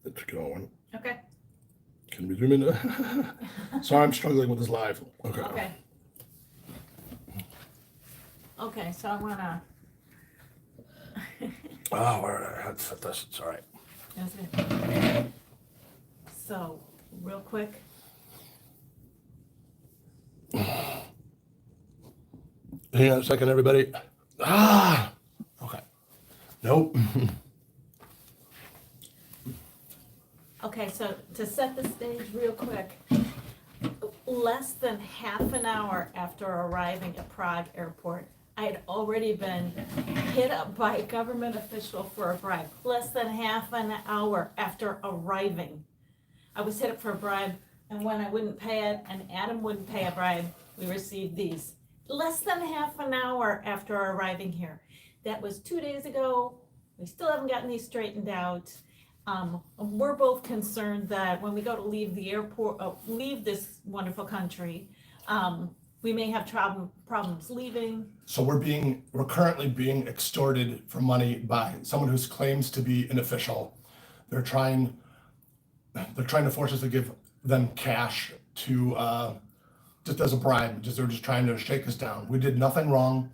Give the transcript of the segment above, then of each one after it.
It's going. Okay. Can we zoom in? Sorry, I'm struggling with this live. Okay. Okay. Okay, so I wanna. Oh, all right. That's set this. It's all right. That's it. So, real quick. Hang on a second, everybody. Okay. Nope. Okay, so to set the stage real quick, less than half an hour after arriving at Prague airport, I had already been hit up by a government official for a bribe. Less than half an hour after arriving, I was hit up for a bribe, and when I wouldn't pay it, and Adam wouldn't pay a bribe, we received these. Less than half an hour after arriving here. That was 2 days ago. We still haven't gotten these straightened out. We're both concerned that when we go to leave the airport, leave this wonderful country, we may have problems leaving. So we're currently being extorted for money by someone who claims to be an official. They're trying to force us to give them cash to just as a bribe. They're just trying to shake us down. We did nothing wrong,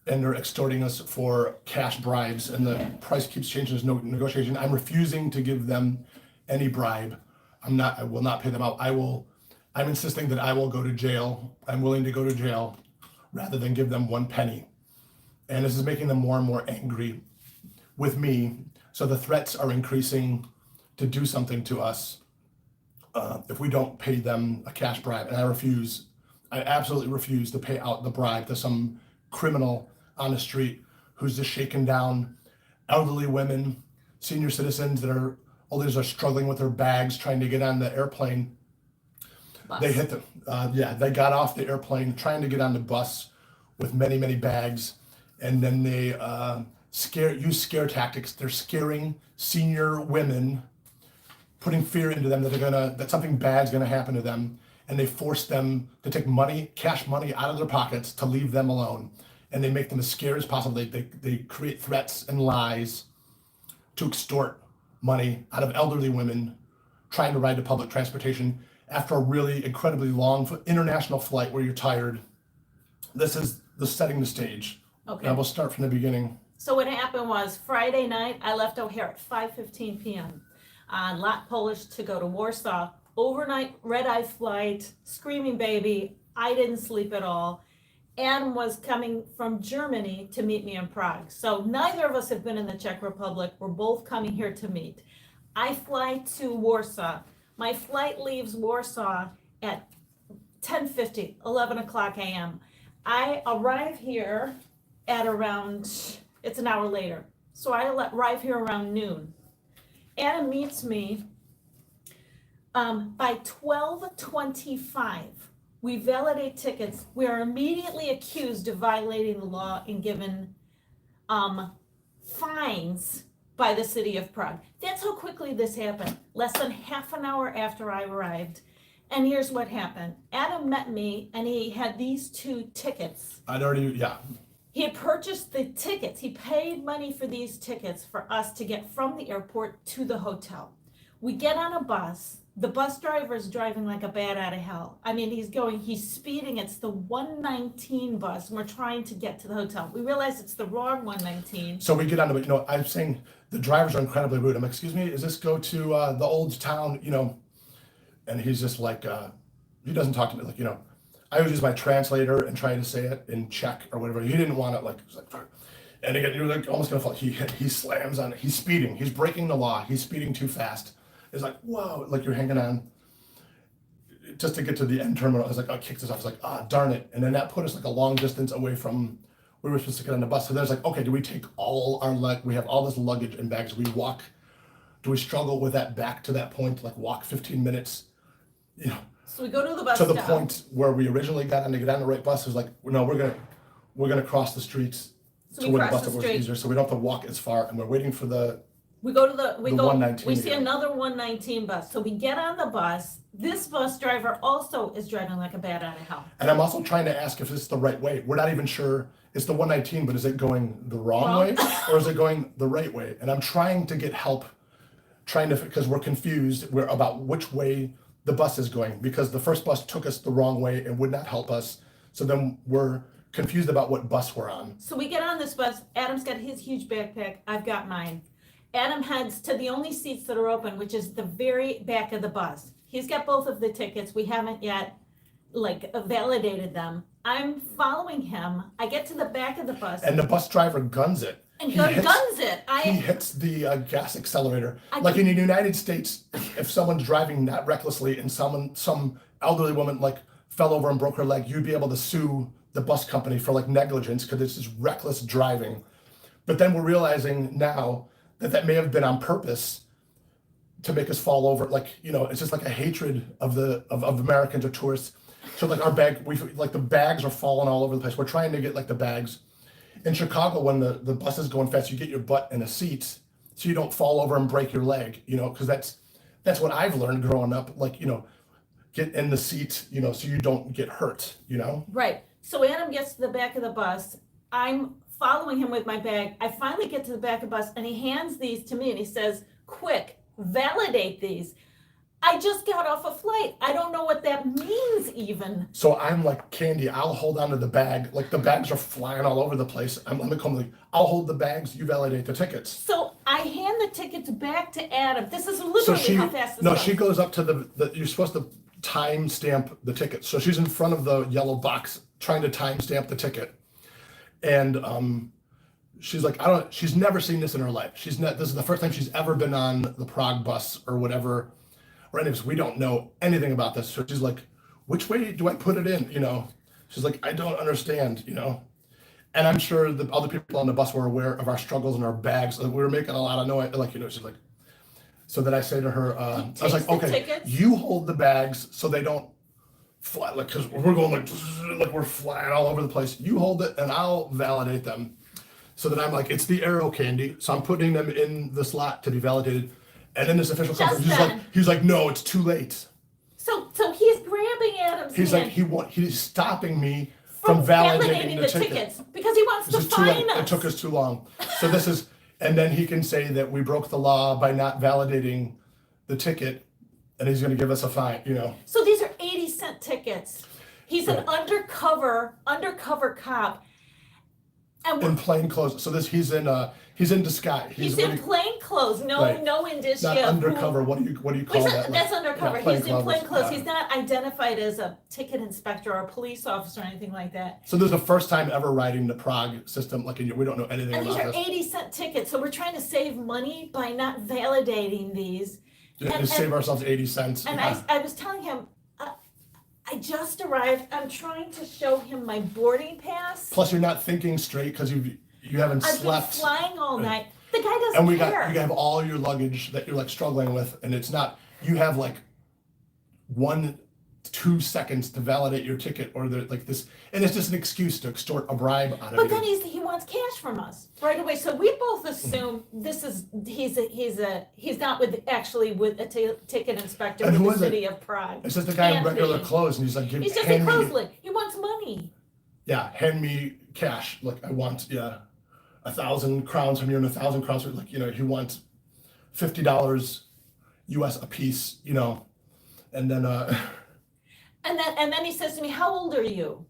and they're extorting us for cash bribes, and the price keeps changing. There's no negotiation. I'm refusing to give them any bribe. I will not pay them out. I'm insisting that I will go to jail. I'm willing to go to jail rather than give them 1 penny. And this is making them more and more angry with me. So the threats are increasing to do something to us if we don't pay them a cash bribe. And I absolutely refuse to pay out the bribe to some criminal on the street who's just shaking down elderly women, senior citizens that are others are struggling with their bags trying to get on the airplane. Bus. They hit them. They got off the airplane trying to get on the bus with many, many bags, and then they use scare tactics. They're scaring senior women, putting fear into them that something bad's gonna happen to them, and they force them to take cash money out of their pockets to leave them alone, and they make them as scared as possible. They create threats and lies to extort money out of elderly women trying to ride to public transportation after a really incredibly long international flight where you're tired. This is setting the stage. Okay. And we'll start from the beginning. So what happened was Friday night, I left O'Hare at 5:15 p.m. on Lot Polish to go to Warsaw. Overnight red-eye flight, screaming baby. I didn't sleep at all. Adam was coming from Germany to meet me in Prague. So neither of us have been in the Czech Republic. We're both coming here to meet. I fly to Warsaw. My flight leaves Warsaw at 10:50, 11 o'clock a.m. I arrive here at it's an hour later. So I arrive here around noon. Adam meets me. By 12:25, we validate tickets. We are immediately accused of violating the law and given fines by the city of Prague. That's how quickly this happened. Less than half an hour after I arrived. And here's what happened. Adam met me and he had these 2 tickets. He had purchased the tickets. He paid money for these tickets for us to get from the airport to the hotel. We get on a bus. The bus driver is driving like a bat out of hell. I mean, he's speeding. It's the 119 bus, and we're trying to get to the hotel. We realize it's the wrong 119. So we get on the, I'm saying the drivers are incredibly rude. I'm like, excuse me, is this go to the old town, And he's just like, he doesn't talk to me like, I always use my translator and try to say it in Czech or whatever. He didn't want it and again, you're like almost gonna fall. He slams on it. He's speeding. He's breaking the law. He's speeding too fast. It's like, whoa, like you're hanging on just to get to the end terminal. I was like, oh, kick this off. I was like, darn it. And then that put us like a long distance away from where we were supposed to get on the bus. So there's like, okay, do we take we have all this luggage and bags. Do we struggle with that back to that point, like walk 15 minutes, So we go to the bus to the stop. point where we originally got on to get on the right bus. It was like, no, we're gonna cross the streets So to we where the cross bus the stop was street. easier, so we don't have to walk as far, and we're waiting for the We go to the 119 we see again. another 119 bus. So we get on the bus. This bus driver also is driving like a bat out of hell. And I'm also trying to ask if this is the right way. We're not even sure it's the 119, but is it going the wrong way or is it going the right way? And I'm trying to get help because we're confused about which way the bus is going, because the first bus took us the wrong way and would not help us. So then we're confused about what bus we're on. So we get on this bus, Adam's got his huge backpack, I've got mine. Adam heads to the only seats that are open, which is the very back of the bus. He's got both of the tickets, we haven't yet validated them. I'm following him, I get to the back of the bus. And the bus driver guns it. And guns it. He hits the gas accelerator. Like in the United States, if someone's driving not recklessly and some elderly woman like fell over and broke her leg, you'd be able to sue the bus company for like negligence because it's just reckless driving. But then we're realizing now that may have been on purpose to make us fall over. Like, you know, it's just like a hatred of Americans or tourists. So like the bags are falling all over the place. We're trying to get like the bags. In Chicago, when the bus is going fast, you get your butt in a seat so you don't fall over and break your leg, you know, because that's what I've learned growing up. Like, you know, get in the seat, you know, so you don't get hurt, you know? Right. So Adam gets to the back of the bus. I'm following him with my bag. I finally get to the back of the bus and he hands these to me and he says, quick, validate these. I just got off a flight. I don't know what that means even. So I'm like, Candy, I'll hold onto the bag. Like the bags are flying all over the place. I'm gonna come like, I'll hold the bags, you validate the tickets. So I hand the tickets back to Adam. This is literally how fast this goes. She goes up to you're supposed to time stamp the ticket. So she's in front of the yellow box trying to time stamp the ticket. And she's like, she's never seen this in her life. This is the first time she's ever been on the Prague bus or whatever. Or anyways, we don't know anything about this. So she's like, which way do I put it in? You know, she's like, I don't understand, you know? And I'm sure the other people on the bus were aware of our struggles and our bags. Like, we were making a lot of noise. Like, you know, she's like, so then I say to her, I was like, okay, you hold the bags so they don't fly, like, cause we're going like we're flying all over the place. You hold it and I'll validate them. So then I'm like, it's the arrow, Candy. So I'm putting them in the slot to be validated. And then this official comes in, he's like, no, it's too late. So he's grabbing Adam's hand. He's stopping me from validating the tickets because he wants to fine us. It took us too long. So and then he can say that we broke the law by not validating the ticket, and he's going to give us a fine, you know. So these are 80-cent tickets. He's an undercover cop. And in plain clothes. So he's in disguise. He's in plain clothes. No indicia. Not undercover. What do you call that? That's undercover. He's in plain clothes. Yeah. He's not identified as a ticket inspector or a police officer or anything like that. So this is the first time ever riding the Prague system. Like we don't know anything about this. And these are 80-cent tickets. So we're trying to save money by not validating these. To save ourselves 80 cents. And I was telling him, I just arrived. I'm trying to show him my boarding pass. Plus, you're not thinking straight because you haven't slept. I've been flying all night. The guy doesn't care. You have all your luggage that you're like struggling with, and it's not. You have like 1-2 seconds to validate your ticket, or like this, and it's just an excuse to extort a bribe out of you. But then he wants cash from us right away. So we both assume he's not with a ticket inspector with the city of Prague. It's just the guy in regular clothes, and he's like, he's just in clothes. He wants money. Yeah, hand me cash. Like I want 1,000 crowns from you and 1,000 crowns. Like, you know, he wants $50 US a piece. You know, and then. And then he says to me, "How old are you?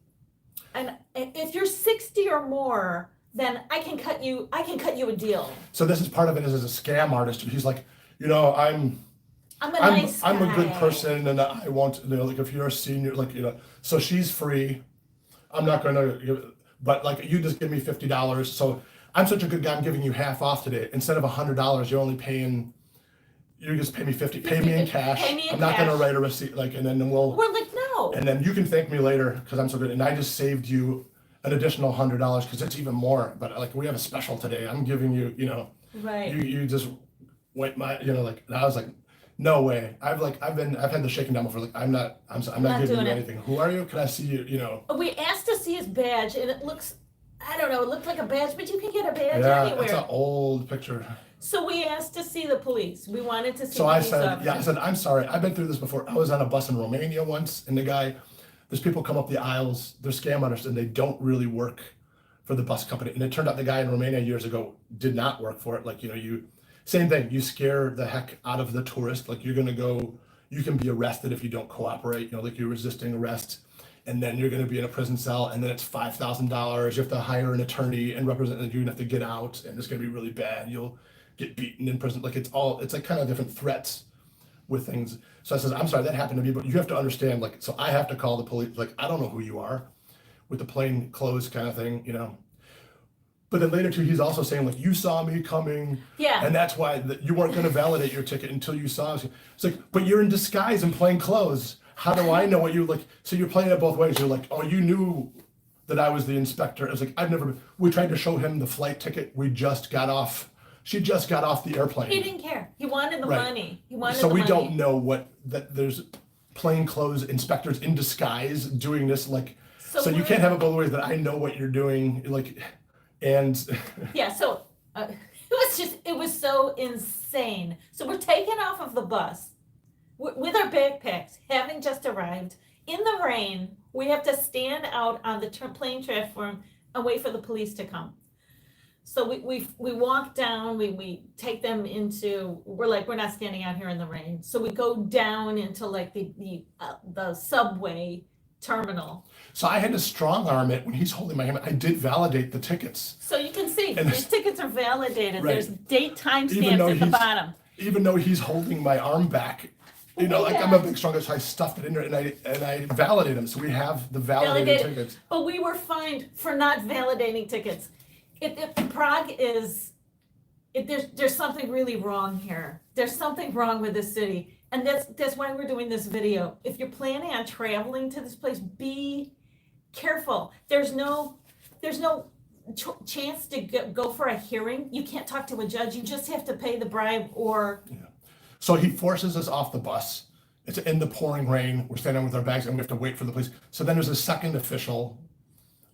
And if you're 60 or more, then I can cut you a deal." So this is part of it as a scam artist. He's like, you know, I'm a nice guy. I'm a good person, and I won't, you know, like if you're a senior, like, you know, so she's free. I'm not going to, but like you just give me $50. So I'm such a good guy. I'm giving you half off today. Instead of $100, you're only paying. You just pay me $50. Pay me in cash. I'm not going to write a receipt. Like, and then we're like, no. And then you can thank me later because I'm so good. And I just saved you an additional $100 because it's even more. But like we have a special today. I'm giving you, you know. Right. You just went you know, like, and I was like, no way. I've had the shaking down before. Like I'm not giving you anything. Who are you? Can I see you? You know. We asked to see his badge, and it looks, I don't know, it looked like a badge, but you can get a badge anywhere. Yeah, it's an old picture. So we asked to see the police. We wanted to see. So I said, I'm sorry. I've been through this before. I was on a bus in Romania once, and there's people come up the aisles. They're scam artists, and they don't really work for the bus company. And it turned out the guy in Romania years ago did not work for it. Like, you know, you Same thing, you scare the heck out of the tourist, like you can be arrested if you don't cooperate, like you're resisting arrest. And then you're gonna be in a prison cell, and then it's $5,000, you have to hire an attorney and represent, and you're gonna have to get out, and it's gonna be really bad, you'll get beaten in prison, like it's like kind of different threats with things. So I says, I'm sorry, that happened to me, but you have to understand, like, so I have to call the police, like, I don't know who you are, with the plain clothes kind of thing, But then later too, he's also saying like, you saw me coming, Yeah. and that's why you weren't going to validate your ticket until you saw us. It's like, but you're in disguise in plain clothes. How do I know what you like? So you're playing it both ways. You're like, oh, you knew that I was the inspector. I was like, we tried to show him the flight ticket. She just got off the airplane. He didn't care. He wanted the Right. money. He wanted So the we money. don't know that there's plain clothes inspectors in disguise doing this. Like, so you can't have it both ways that I know what you're doing. Like, and Yeah, so it was so insane. So we're taken off of the bus with our backpacks, having just arrived in the rain. We have to stand out on the plane platform and wait for the police to come. So we walk down, we take them into, we're not standing out here in the rain. So we go down into like the subway terminal. so I had to strong arm it when he's holding my hand. I did validate the tickets. So you can see, And these tickets are validated. Right. There's date Even timestamps though at the he's- bottom. Even though he's holding my arm back, like I'm a big strong guy, so I stuffed it in there and I validated them. So we have the validated tickets. But we were fined for not validating tickets. Prague is, there's something really wrong here. There's something wrong with this city. And that's why we're doing this video. If you're planning on traveling to this place, be careful. There's no chance to go for a hearing. You can't talk to a judge. You just have to pay the bribe or. Yeah. So he forces us off the bus. It's in the pouring rain. We're standing with our bags and we have to wait for the police. So then there's a second official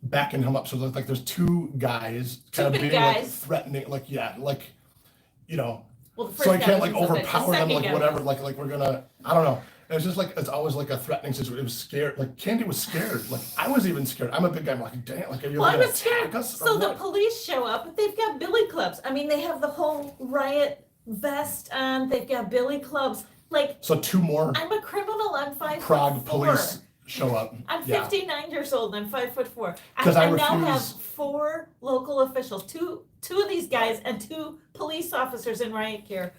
backing him up. So there's two guys kind of big being guys. like threatening, like, Well, the first so I guy can't like wasn't so bad. The overpower them, second like guy whatever, was. like we're gonna, I don't know. It's just like, it's always like a threatening situation. It was scared, like Candy was scared. Like I was even scared. I'm a big guy. I'm like, damn, like are you Well, I gonna was attack scared. us? So or the what? police show up. They've got billy clubs. I mean, they have the whole riot vest on. They've got billy clubs. Like, So two more I'm a criminal. I'm 5'4". Prague police show up. I'm Yeah. 59 years old and I'm 5'4". 'Cause I now have refuse- 4 local officials, two of these guys and 2 police officers in riot gear.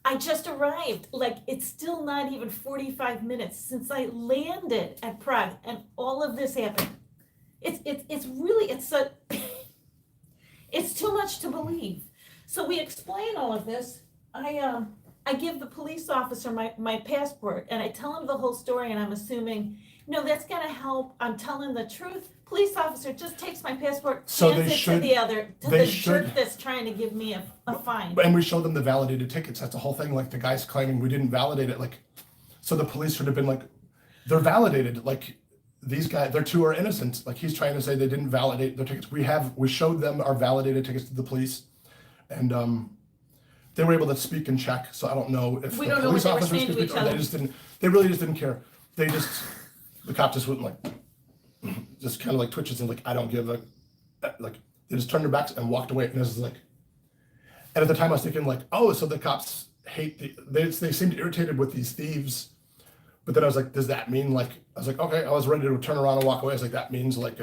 I just arrived. Like, it's still not even 45 minutes since I landed at Prague and all of this happened. It's really, it's too much to believe. So we explain all of this. I give the police officer my passport and I tell him the whole story and I'm assuming, that's gonna help. I'm telling the truth. Police officer just takes my passport, So hands they it should- to they the should- jerk that's trying to give me a fine. And we showed them the validated tickets. That's the whole thing. Like the guy's claiming we didn't validate it. Like, so the police should have been like, they're validated. Like these guys, their 2 are innocent. Like he's trying to say they didn't validate their tickets. We showed them our validated tickets to the police, and they were able to speak and check. So I don't know if We the don't know police what they were officers saying could to each speak, or other. they just didn't. They really just didn't care. The cop just wouldn't just kind of like twitches and like I don't give a like. They just turned their backs and walked away. And this is like, and at the time I was thinking like, oh, so the cops hate they seemed irritated with these thieves. But then I was like, does that mean like, I was like, okay, I was ready to turn around and walk away. I was like, that means like,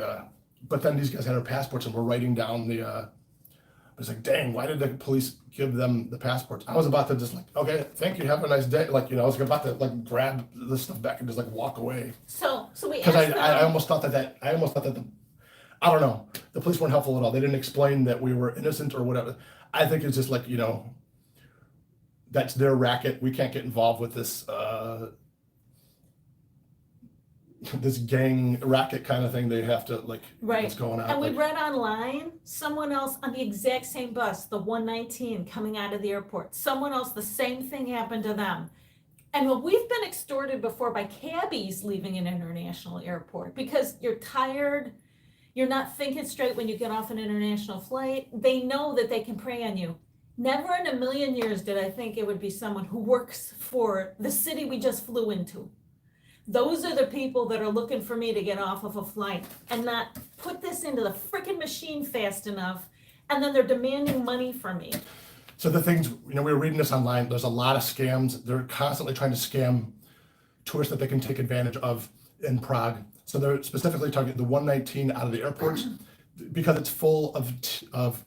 but then these guys had our passports and were writing down I was like, dang, why did the police give them the passports? I was about to just like, okay, thank you, have a nice day. Like, I was about to like grab the stuff back and just like walk away. So we Because asked them. I almost thought that I don't know, the police weren't helpful at all. They didn't explain that we were innocent or whatever. I think it's just like, that's their racket. We can't get involved with this, this gang racket kind of thing. They have to like, Right. what's going on? And we Like, read online, someone else on the exact same bus, the 119 coming out of the airport, someone else, the same thing happened to them. And we've been extorted before by cabbies leaving an international airport because you're tired, you're not thinking straight when you get off an international flight. They know that they can prey on you. Never in a million years did I think it would be someone who works for the city we just flew into. Those are the people that are looking for me to get off of a flight and not put this into the freaking machine fast enough, and then they're demanding money from me. So the things, we were reading this online, there's a lot of scams. They're constantly trying to scam tourists that they can take advantage of in Prague. So they're specifically targeting the 119 out of the airports because it's full of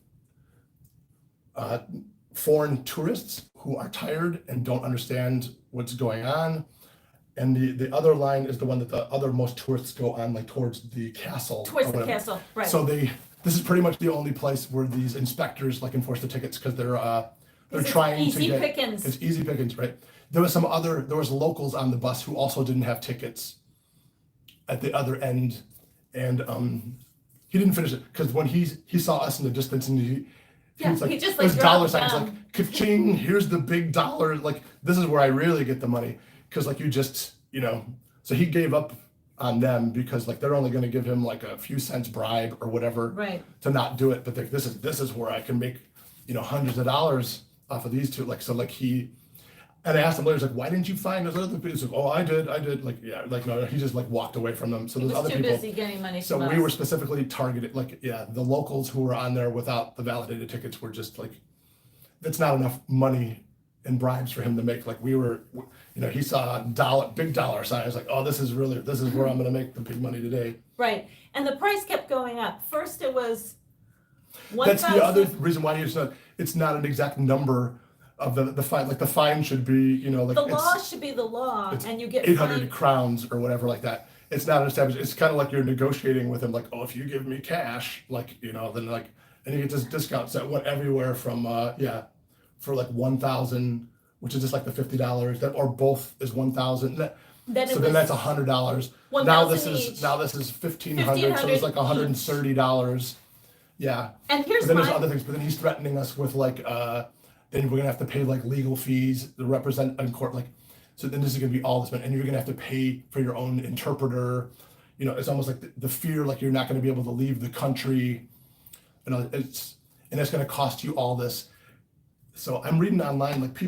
foreign tourists who are tired and don't understand what's going on. And the other line is the one that the other most tourists go on, like towards the castle. Towards or the whatever. castle, right. So this is pretty much the only place where these inspectors like enforce the tickets because they're It's trying to easy get pickings. it's easy pickings, right? There was locals on the bus who also didn't have tickets at the other end, and he didn't finish it because when he saw us in the distance and he was like, he just, there's like, dollar dropped signs down. like ka-ching, here's the big dollar, like this is where I really get the money because like you just so he gave up on them because like they're only going to give him like a few cents bribe or whatever Right. to not do it, but this is where I can make hundreds of dollars off of these two, like so like he. And I asked him later, he's like, why didn't you find those other people? He's like, oh, I did. Like, yeah, like, no, he just like walked away from them. So He there's was other too people. busy getting money So from we us. were specifically targeted, like, yeah, the locals who were on there without the validated tickets were just like, that's not enough money and bribes for him to make. Like we were, he saw big dollar signs, like, oh, this is where I'm going to make the big money today. Right, and the price kept going up. First it was That's the other 1,000. reason why it's not an exact number of the fine. Like the fine should be, like The it's law should be the law, it's and you get 800 fined. crowns or whatever like that. It's not established. It's kind of like you're negotiating with him, like, oh, if you give me cash, like, then like, and you get this discount that went everywhere from, for like 1,000, which is just like the $50 that, or both is 1,000. Then So it then that's was $100. 1,000 Now this each. is 1,500. So it's like $130. Yeah. And here's But then there's my other things. But then he's threatening us with like, then we're gonna have to pay like legal fees to represent in court. Like, so then this is gonna be all this money, and you're gonna have to pay for your own interpreter. It's almost like the fear, like you're not gonna be able to leave the country. It's gonna cost you all this. So I'm reading online, like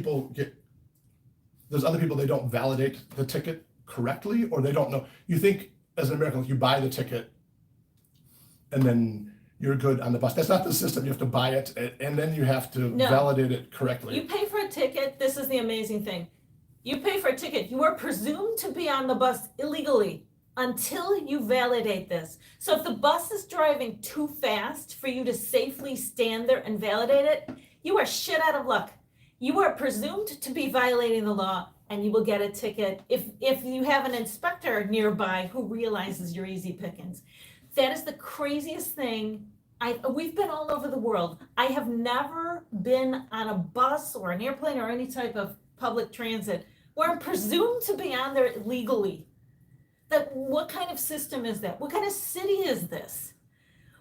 there's other people, they don't validate the ticket correctly, or they don't know. You think as an American, like you buy the ticket, and then you're good on the bus. That's not the system. You have to buy it, and then you have to No. validate it correctly. You pay for a ticket. This is the amazing thing. You pay for a ticket. You are presumed to be on the bus illegally until you validate this. So if the bus is driving too fast for you to safely stand there and validate it, you are shit out of luck. You are presumed to be violating the law, and you will get a ticket if you have an inspector nearby who realizes you're easy pickings. That is the craziest thing. We've been all over the world. I have never been on a bus or an airplane or any type of public transit where I'm presumed to be on there legally. What kind of system is that? What kind of city is this?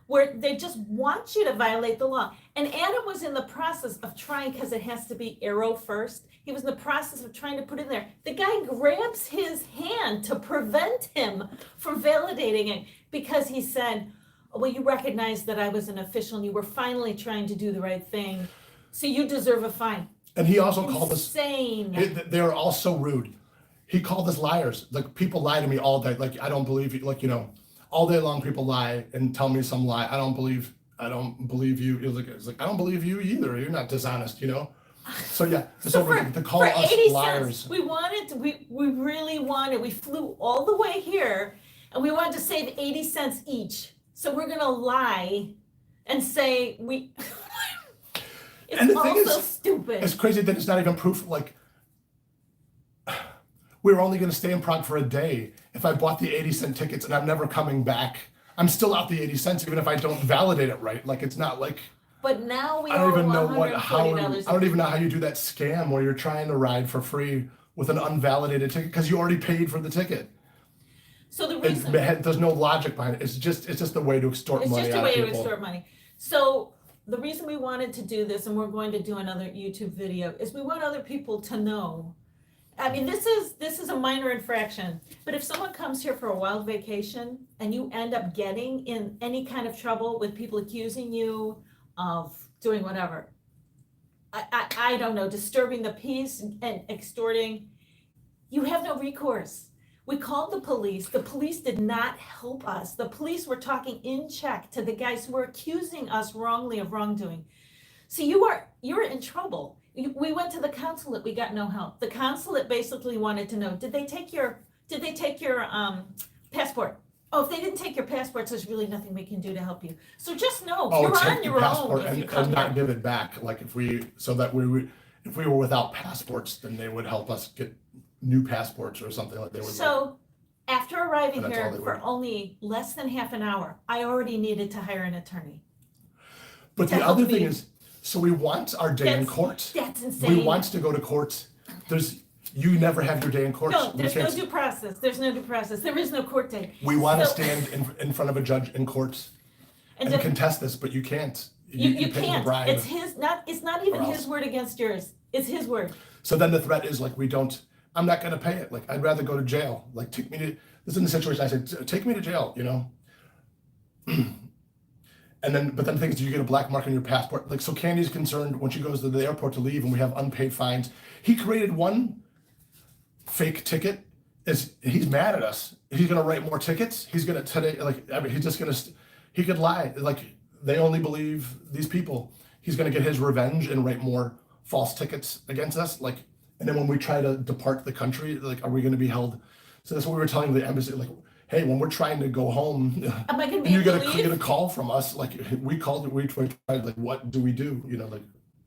Where they just want you to violate the law. And Adam was in the process of trying, because it has to be arrow first, he was in the process of trying to put it in there. The guy grabs his hand to prevent him from validating it because he said, well, you recognized that I was an official and you were finally trying to do the right thing, so you deserve a fine. And he also called us, Insane. they are all so rude. He called us liars. Like, people lie to me all day. Like, I don't believe you. Like, all day long people lie and tell me some lie. I don't believe you. It's like, I don't believe you either. You're not dishonest, So yeah, So to call for us 80 liars. cents, we really wanted, we flew all the way here and we wanted to save 80 cents each. So we're gonna lie and say And it's the thing also is, stupid. It's crazy that it's not even proof. Like, we're only going to stay in Prague for a day. If I bought the 80-cent tickets and I'm never coming back, I'm still out the 80 cents, even if I don't validate it right. Like, it's not like, But now we I don't owe even know $140. I don't even know how you do that scam where you're trying to ride for free with an unvalidated ticket because you already paid for the ticket. So the reason There's no logic behind it. It's just a way to extort it's money just a out way of to people. extort money. So the reason we wanted to do this, and we're going to do another YouTube video, is we want other people to know. I mean, this is a minor infraction, but if someone comes here for a wild vacation and you end up getting in any kind of trouble with people accusing you of doing whatever, I don't know, disturbing the peace and extorting, you have no recourse. We called the police. The police did not help us. The police were talking in Czech to the guys who were accusing us wrongly of wrongdoing. So you are you're in trouble. We went to the consulate, we got no help. The consulate basically wanted to know, did they take your passport? Oh, if they didn't take your passports, there's really nothing we can do to help you. So just know, Oh, you're take on the your passport own if you and come not here. give it back, like if we were without passports, then they would help us get new passports or something like they would. So after arriving And that's all here they for would. only less than half an hour, I already needed to hire an attorney. But to the help other me. thing is, so we want our day in That's- court. That's We insane. want to go to court. You never have your day in court. No, We there's no can't- due process. There's no due process. There is no court date. We want to So- stand in front of a judge in court And and contest this, but you can't. you pay the can't. bribe. It's not even or his else. word against yours. It's his word. So then the threat is like, I'm not gonna pay it. Like, I'd rather go to jail. Like, this is the situation I said, take me to jail, you know? But then the thing is, do you get a black mark on your passport? Like, so Candy's concerned when she goes to the airport to leave and we have unpaid fines. He created one fake ticket. He's mad at us. He's gonna write more tickets. He's gonna he's just gonna, he could lie. Like, they only believe these people. He's gonna get his revenge and write more false tickets against us. Like, and then when we try to depart the country, like, are we gonna be held? So that's what we were telling the embassy, like, hey, when we're trying to go home, Am I gonna and be you're able gonna to get a leave? call from us, like, we tried, like, what do we do? You know, like,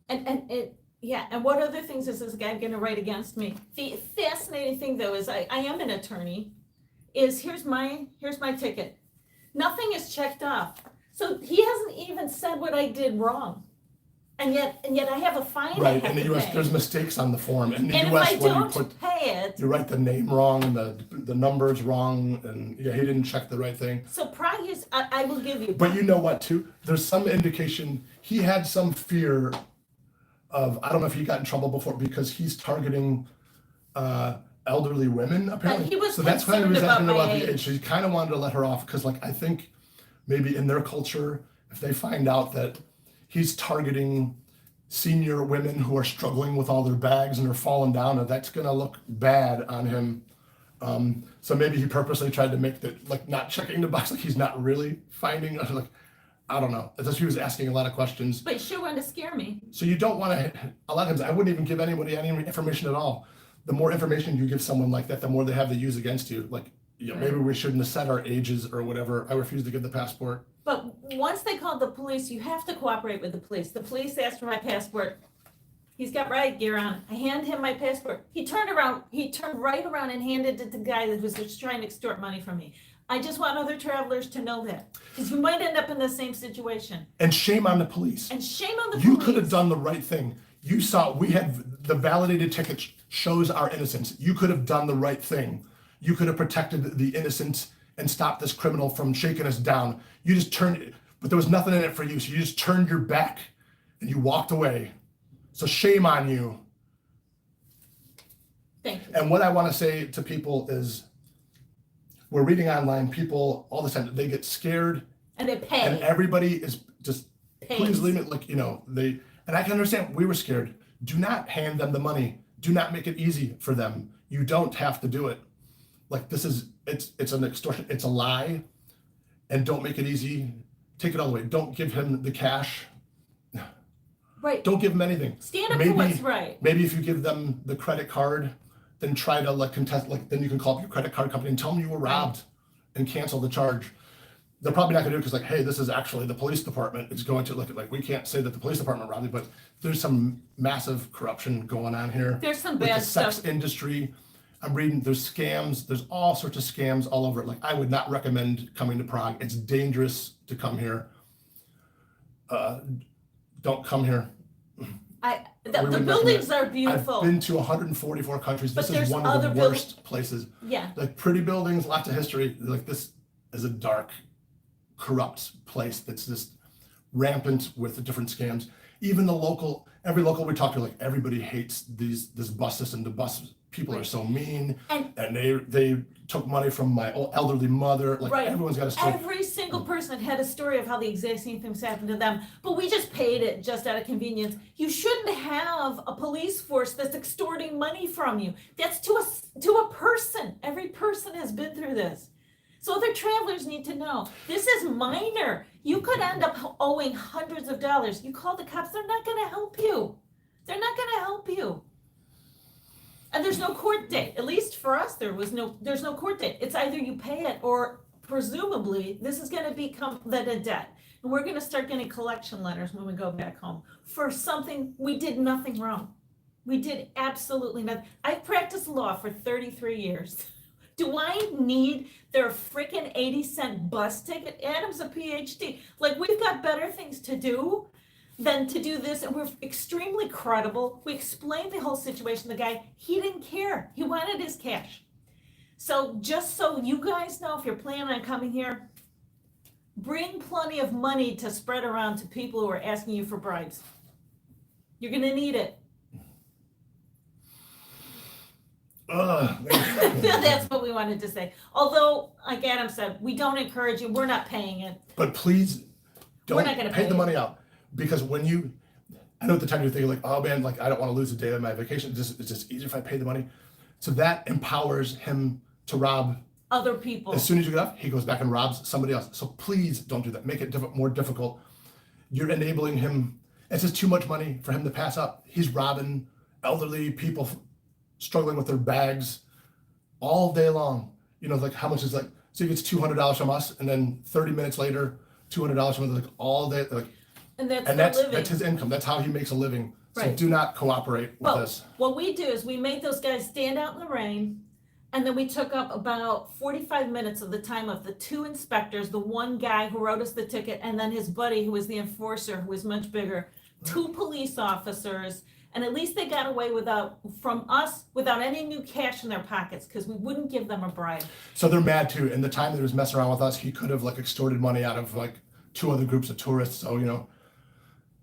And what other things is this guy gonna write against me? The fascinating thing though is I am an attorney, is here's my ticket. Nothing is checked off. So he hasn't even said what I did wrong. And yet I have a fine I right, have in the to US, pay. there's mistakes on the form. In the And if US, I when you don't pay it, you write the name wrong and the numbers wrong, and yeah, he didn't check the right thing. so Prague is, I will give you. But you know what, too? There's some indication he had some fear of, I don't know if he got in trouble before because he's targeting elderly women, apparently. he was So that's why he concerned was about asking my about the age. age. So he kind of wanted to let her off because, like, I think maybe in their culture, if they find out that he's targeting senior women who are struggling with all their bags and are falling down, and that's going to look bad on him. So maybe he purposely tried to make that, like, not checking the box, like he's not really finding, like, I don't know. It's just he was asking a lot of questions. But he sure wanted to scare me. So you don't want to, a lot of times, I wouldn't even give anybody any information at all. The more information you give someone like that, the more they have to use against you. Like, you know, maybe we shouldn't have said our ages or whatever. I refuse to give the passport. But once they called the police, you have to cooperate with the police. The police asked for my passport. He's got riot gear on. I hand him my passport. He turned right around and handed it to the guy that was just trying to extort money from me. I just want other travelers to know that, because you might end up in the same situation. And shame on the police. And shame on the You police. could have done the right thing. You saw, we had the validated ticket shows our innocence. You could have done the right thing. You could have protected the innocent and stopped this criminal from shaking us down. You just turned, but there was nothing in it for you. So you just turned your back and you walked away. So shame on you. Thank you. And what I want to say to people is, we're reading online, people all the time, they get scared And they pay. and everybody is just, Pays. please leave it, like, you know, and I can understand, we were scared. Do not hand them the money. Do not make it easy for them. You don't have to do it. Like, this is, it's an extortion, it's a lie, and don't make it easy. Take it all the way. Don't give him the cash. Right. Don't give him anything. Stand up for what's right. Maybe if you give them the credit card, then try to, like, contest, like, then you can call up your credit card company and tell them you were robbed and cancel the charge. They're probably not gonna do it because, like, hey, this is actually the police department. It's going to look at, like, we can't say that the police department robbed you, but there's some massive corruption going on here. There's some with bad the sex stuff. industry. I'm reading, there's scams, there's all sorts of scams all over it. Like, I would not recommend coming to Prague. It's dangerous to come here. Don't come here. The buildings are beautiful. I've been to 144 countries. But This is there's one of other the buil- worst places. Yeah. Like, pretty buildings, lots of history. Like, this is a dark, corrupt place that's just rampant with the different scams. Even every local we talk to, like, everybody hates this bus system. The bus people are so mean, And- they took money from my old elderly mother. Like, Right. everyone's got a story. Every single person had a story of how the exact same things happened to them, but we just paid it just out of convenience. You shouldn't have a police force that's extorting money from you. That's to a person. Every person has been through this. So other travelers need to know, this is minor. You could end up owing hundreds of dollars. You call the cops, they're not gonna help you. They're not gonna help you. And there's no court date. At least for us, there's no court date. It's either you pay it or presumably this is gonna become then a debt. And we're gonna start getting collection letters when we go back home for something, we did nothing wrong. We did absolutely nothing. I've practiced law for 33 years. Do I need their freaking 80-cent bus ticket? Adam's a PhD. Like, we've got better things to do than to do this, and we're extremely credible. We explained the whole situation. The guy, he didn't care. He wanted his cash. So just so you guys know, if you're planning on coming here, bring plenty of money to spread around to people who are asking you for bribes. You're gonna need it. That's what we wanted to say. Although, like Adam said, we don't encourage you. We're not paying it. But please We're don't not gonna pay pay the it. money out, because when you, I know at the time you're thinking like, oh man, like I don't want to lose a day of my vacation. It's just easier if I pay the money. So that empowers him to rob. Other people. As soon as you get off, he goes back and robs somebody else. So please don't do that. Make it more difficult. You're enabling him. It's just too much money for him to pass up. He's robbing elderly people struggling with their bags all day long. You know, like how much is like, so he gets $200 from us, and then 30 minutes later, $200 from us, like all day. Like, And that's and the that's living. that's his income. That's how he makes a living. So Right. do not cooperate with Well, this. what we do is we made those guys stand out in the rain, and then we took up about 45 minutes of the time of the two inspectors, the one guy who wrote us the ticket, and then his buddy who was the enforcer, who was much bigger, two police officers, and at least they got away from us without any new cash in their pockets, because we wouldn't give them a bribe. So they're mad too. And the time that he was messing around with us, he could have like extorted money out of like two other groups of tourists. So, you know,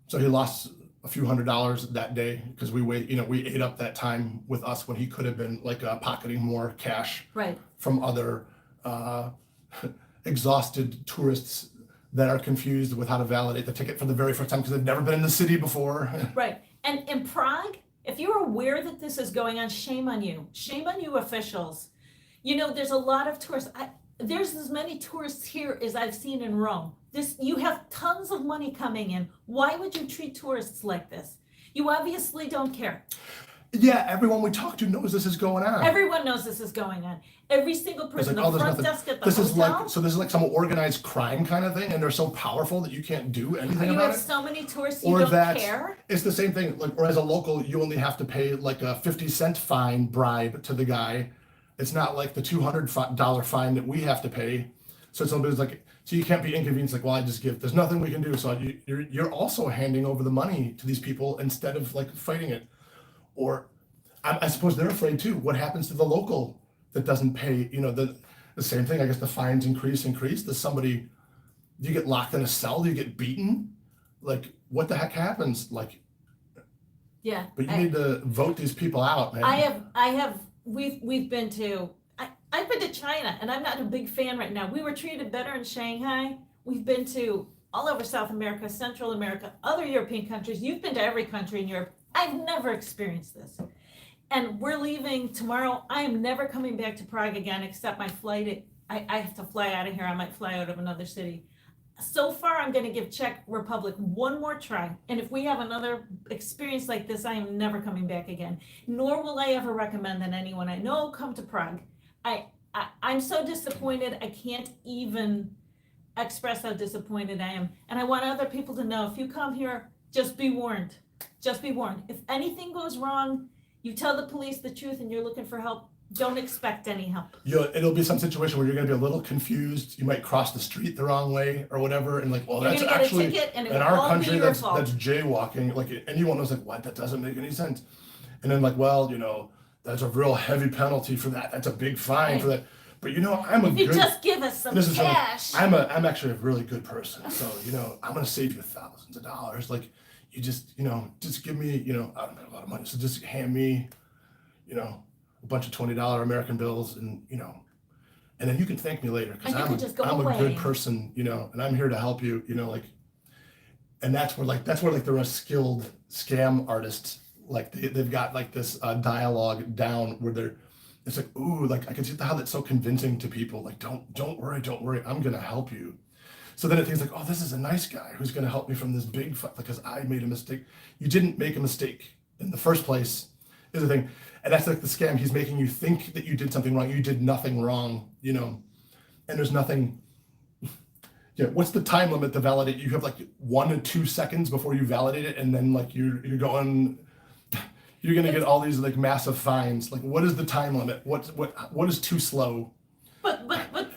so he lost a few $100s that day because we ate up that time with us when he could have been like pocketing more cash Right. from other exhausted tourists that are confused with how to validate the ticket for the very first time because they've never been in the city before. Right. And in Prague, if you're aware that this is going on, shame on you. Shame on you officials. You know, there's a lot of tourists. There's as many tourists here as I've seen in Rome. You have tons of money coming in. Why would you treat tourists like this? You obviously don't care. Yeah, everyone we talk to knows this is going on. Everyone knows this is going on. Every single It's person, like, oh, the there's front nothing. desk at the This is hotel. like, so this is like some organized crime kind of thing, and they're so powerful that you can't do anything You about have it. so many tourists, you Or don't that care. it's the same thing. Like, or as a local, you only have to pay like a 50-cent fine bribe to the guy. It's not like the $200 fine that we have to pay. So somebody's like, so you can't be inconvenienced. Like, well, I just give. There's nothing we can do. So you're also handing over the money to these people instead of like fighting it. Or I suppose they're afraid too. What happens to the local that doesn't pay? You know, the same thing. I guess the fines increase. Does somebody, do you get locked in a cell? Do you get beaten? Like, what the heck happens? Like, Yeah. but you need to vote these people out, man. We've been to, I've been to China, and I'm not a big fan right now. We were treated better in Shanghai. We've been to all over South America, Central America, other European countries. You've been to every country in Europe. I've never experienced this. And we're leaving tomorrow. I am never coming back to Prague again, except my flight. I have to fly out of here. I might fly out of another city. So far, I'm going to give Czech Republic one more try. And if we have another experience like this, I am never coming back again. Nor will I ever recommend that anyone I know come to Prague. I'm so disappointed. I can't even express how disappointed I am. And I want other people to know, if you come here, just be warned. Just be warned. If anything goes wrong, you tell the police the truth and you're looking for help, don't expect any help. It'll be some situation where you're going to be a little confused. You might cross the street the wrong way or whatever, and like, well, You're that's gonna get actually a ticket and it in will our all country be your that's fault. jaywalking. Like anyone was like, what? That doesn't make any sense. And then like, well, that's a real heavy penalty for that. That's a big fine for that. But I'm If you just give us some cash. I'm actually a really good person. So I'm going to save you thousands of dollars. Like you just give me I don't have a lot of money, so just hand me a bunch of $20 American bills, and and then you can thank me later because I'm a good person, and I'm here to help you, and that's where they're a skilled scam artists. Like they've got like this dialogue down where it's like, ooh, like I can see how that's so convincing to people. Like don't worry, I'm gonna help you. So then it thinks like, oh, this is a nice guy who's going to help me from this big fight because I made a mistake. You didn't make a mistake in the first place, is the thing. And that's like the scam. He's making you think that you did something wrong. You did nothing wrong, you know, and there's nothing. Yeah, what's the time limit to validate? You have like 1 to 2 seconds before you validate it, and then like you're going, you're gonna get all these like massive fines. Like, what is the time limit? What is too slow? But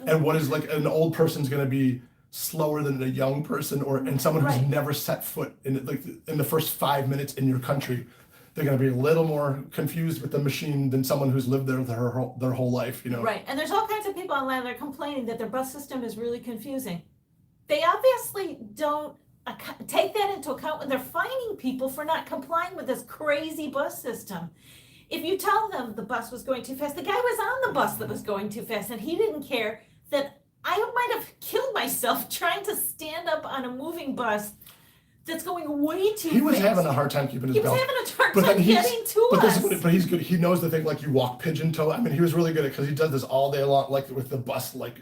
And what is like an old person's gonna be slower than a young person, and someone who's Right. never set foot in like in the first 5 minutes in your country? They're gonna be a little more confused with the machine than someone who's lived there their whole life, you know. Right, and there's all kinds of people online that are complaining that their bus system is really confusing. They obviously don't take that into account when they're fining people for not complying with this crazy bus system. If you tell them the bus was going too fast, the guy was on the bus that was going too fast, and he didn't care that I might have killed myself trying to stand up on a moving bus that's going way too fast. He was having a hard time keeping his He was belt. having a hard But then time he's- getting to But us. but he's good. He knows the thing, like you walk pigeon toe. I mean, he was really good at, because he does this all day long, like with the bus, like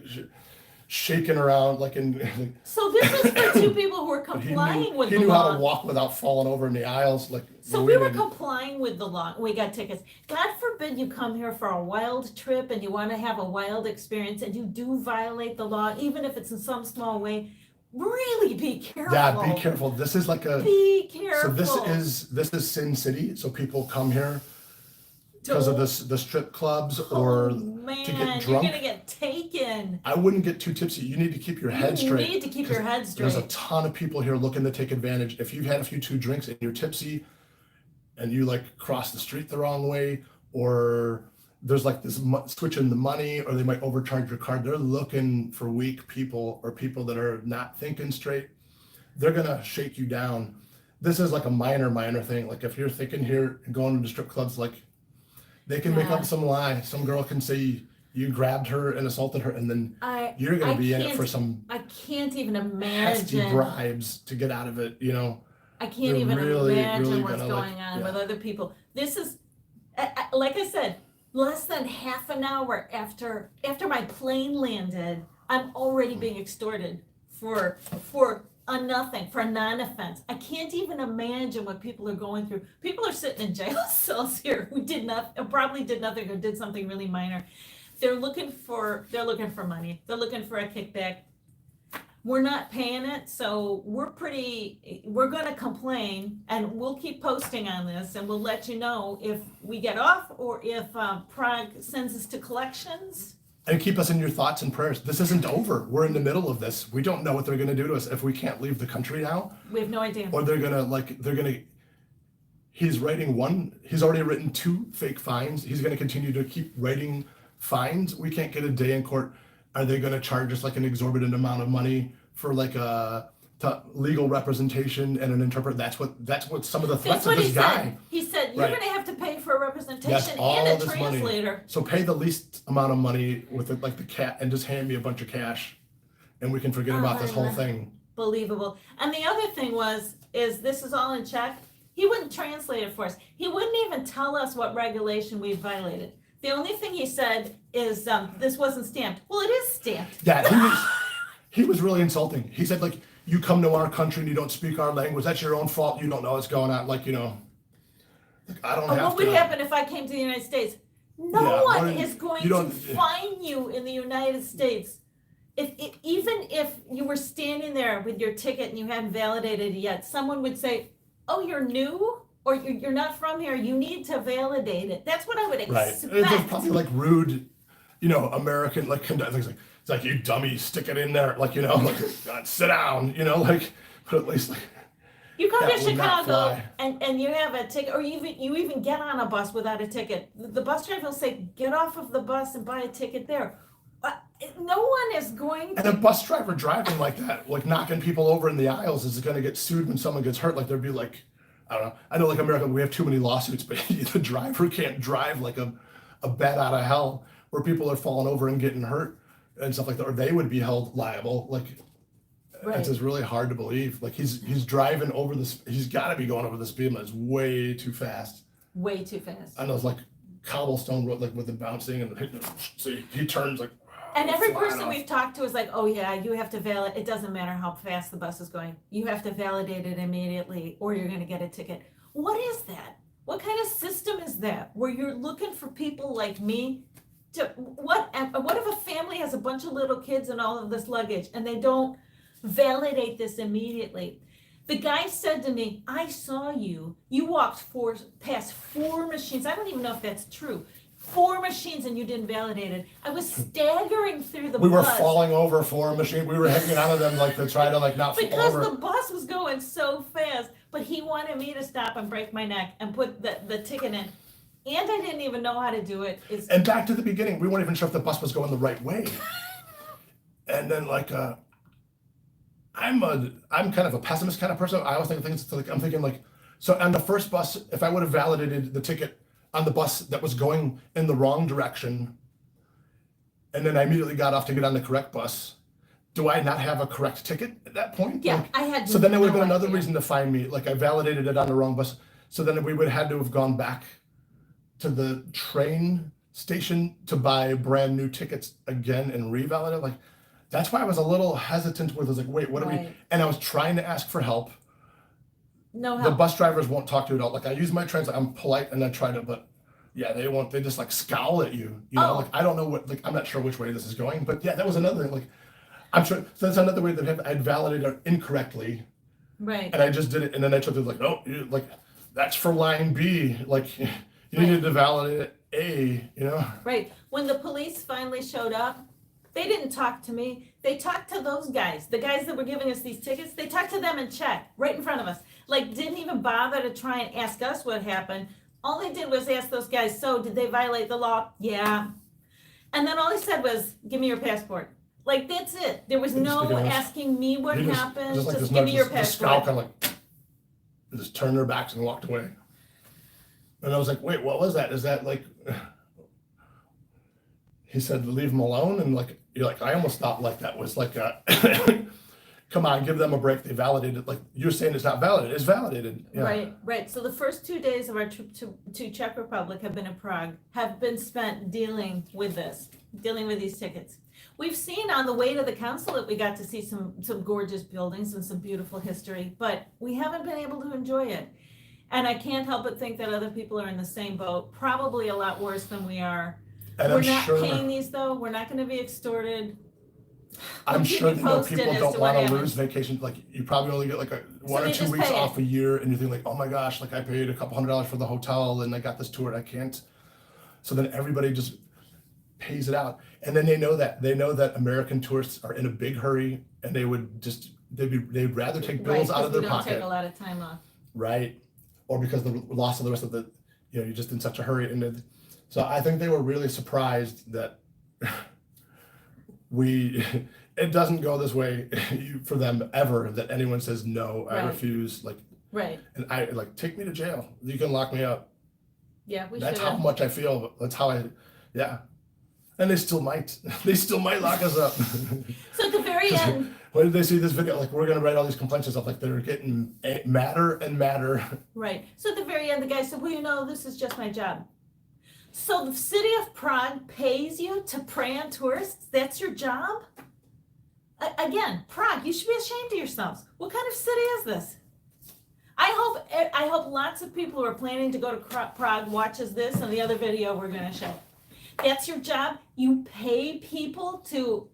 shaking around, like in. So this is for two people who were But complying with he the knew law. how to walk without falling over in the aisles, like. So we were didn't. complying with the law. We got tickets. God forbid you come here for a wild trip and you want to have a wild experience and you do violate the law, even if it's in some small way. Really be careful. Yeah, be careful. This is like a. Be careful. So this is Sin City. So people come here because of the strip clubs or man, to get you're drunk. gonna get taken. I wouldn't get too tipsy. You need to keep your head You straight. need to keep your 'cause head There's a straight. ton of people here looking to take advantage. If you've had a few too drinks and you're tipsy and you like cross the street the wrong way, or there's like this switch in the money, or they might overcharge your card, they're looking for weak people or people that are not thinking straight. They're gonna shake you down. This is like a minor thing. Like if you're thinking here and going to the strip clubs, like they can make Yeah. up some lie. Some girl can say you grabbed her and assaulted her, and then I you're gonna I be in it can't- for some I can't even hefty imagine. bribes to get out of it, you know. I can't They're even really, imagine really what's gonna, like, going on yeah. with other people. This is, like I said, less than half an hour after my plane landed, I'm already being extorted for a nothing, for a non-offense. I can't even imagine what people are going through. People are sitting in jail cells here who probably did nothing or did something really minor. They're looking for money. They're looking for a kickback. We're not paying it, so we're gonna complain, and we'll keep posting on this, and we'll let you know if we get off or if Prague sends us to collections. And keep us in your thoughts and prayers. This isn't over. We're in the middle of this. We don't know what they're gonna do to us if we can't leave the country now, We have no idea. or he's already written 2 fake fines. He's gonna continue to keep writing fines. We can't get a day in court. Are they gonna charge us like an exorbitant amount of money for like legal representation and an interpreter? That's what some of the threats That's of what he this guy. said. He said, you're Right. gonna have to pay for a Yes, representation all and a this money. translator. So pay the least amount of money with it, like the cat, and just hand me a bunch of cash, and we can forget about this whole thing. Believable. And the other thing is this is all in check. He wouldn't translate it for us. He wouldn't even tell us what regulation we violated. The only thing he said is this wasn't stamped. Well, it is stamped. Yeah, he was really insulting. He said, like, you come to our country and you don't speak our language. That's your own fault. You don't know what's going on. Like, you know, like, I don't have What would to. happen if I came to the United States? No Yeah, one what- is going you to don't- fine you in the United States. Even if you were standing there with your ticket and you hadn't validated it yet, someone would say, "Oh, you're new, or you're not from here. You need to validate it." That's what I would Right. expect. It's probably like rude, you know, American, like, things like, it's like, you dummy, stick it in there. Like, you know, like, God, sit down, you know, like, but at least, like, You come That to would not Chicago fly. and you have a ticket, or you even get on a bus without a ticket. The bus driver will say, "Get off of the bus and buy a ticket there." No one is going and a to. bus driver driving like that, like knocking people over in the aisles, is going to get sued when someone gets hurt. Like, there'd be like, I don't know. I know, like, America, we have too many lawsuits, but the driver can't drive like a bat out of hell, where people are falling over and getting hurt and stuff like that, or they would be held liable. Like, Right. it's just really hard to believe. Like, he's driving over this. He's got to be going over the speed limit. It's way too fast. Way too fast. I know, it's like cobblestone road, like with the bouncing and the, so he turns like, And every flying person off. we've talked to is like, oh yeah, you have to validate, it doesn't matter how fast the bus is going. You have to validate it immediately or you're gonna get a ticket. What is that? What kind of system is that? Where you're looking for people like me to, what if a family has a bunch of little kids and all of this luggage and they don't validate this immediately? The guy said to me, I saw you walked past 4 machines. I don't even know if that's true. 4 machines and you didn't validate it. I was staggering through the We were bus. falling over for a machine. We were hanging onto them like to try to like not fall Because over. the bus was going so fast, but he wanted me to stop and break my neck and put the ticket in. And I didn't even know how to do it. And back to the beginning, we weren't even sure if the bus was going the right way. And then like I'm kind of a pessimist kind of person. I always think things like I'm thinking like, so on the first bus, if I would have validated the ticket on the bus that was going in the wrong direction, and then I immediately got off to get on the correct bus, do I not have a correct ticket at that point? Yeah, Like, I had so then there would have no been another idea. reason to find me. Like I validated it on the wrong bus. So then we would have had to have gone back to the train station to buy brand new tickets again and revalidate. Like that's why I was a little hesitant with. I was like, wait, what are we? Right. And I was trying to ask for help. No The help. bus drivers won't talk to you at all. Like I use my translator. I'm polite and I try to, but yeah, they won't. They just like scowl at you. You know, Oh. like I don't know what. Like I'm not sure which way this is going. But yeah, that was another thing. Like I'm sure. So that's another way that I'd validated it incorrectly, Right. and I just did it. And then I took it like, no, like that's for line B. Like you needed to validate A. You know. Right. When the police finally showed up, they didn't talk to me. They talked to those guys, the guys that were giving us these tickets. They talked to them in chat right in front of us. Like, didn't even bother to try and ask us what happened. All they did was ask those guys, so did they violate the law? Yeah. And then all he said was, give me your passport. Like, that's it. There was They just no began to- asking me what He happened. just like Just this give me your this scowl passport. kind of like just turned their backs and walked away. And I was like, wait, what was that? Is that like? He said, leave them alone, and like you're like, I almost thought like that was like a, come on, give them a break. They validated. Like you're saying, it's not validated. It's validated. Yeah. Right, right. So the first 2 days of our trip to Czech Republic have been in Prague, have been spent dealing with these tickets. We've seen on the way to the consulate, we got to see some gorgeous buildings and some beautiful history, but we haven't been able to enjoy it. And I can't help but think that other people are in the same boat, probably a lot worse than we are. And We're I'm not sure. paying these though. We're not going to be extorted. I'm We'll keep sure you that posted people as don't to what want to happens. lose vacation. Like you probably only get like one they or 2 just weeks pay it. off a year, and you think like, oh my gosh, like I paid a couple $100 for the hotel, and I got this tour, and I can't. So then everybody just pays it out, and then they know that American tourists are in a big hurry, and they'd rather take bills Right, out of 'cause their we don't pocket, take a lot of time off. right? Or because the loss of the rest of the, you're just in such a hurry, and so I think they were really surprised that it doesn't go this way for them ever, that anyone says no, I Right. refuse, like, Right. and I like take me to jail. You can lock me up. Yeah, we That's should how have. much I feel. That's how yeah. And they still might lock us up. So at the very end, When did they see this video? Like, we're gonna write all these complaints and stuff. Like, they're getting madder and madder. right. So at the very end, the guy said, well, this is just my job. So the city of Prague pays you to prey on tourists? That's your job? Again, Prague, you should be ashamed of yourselves. What kind of city is this? I hope lots of people who are planning to go to Prague watches this and the other video we're going to show. That's your job? You pay people to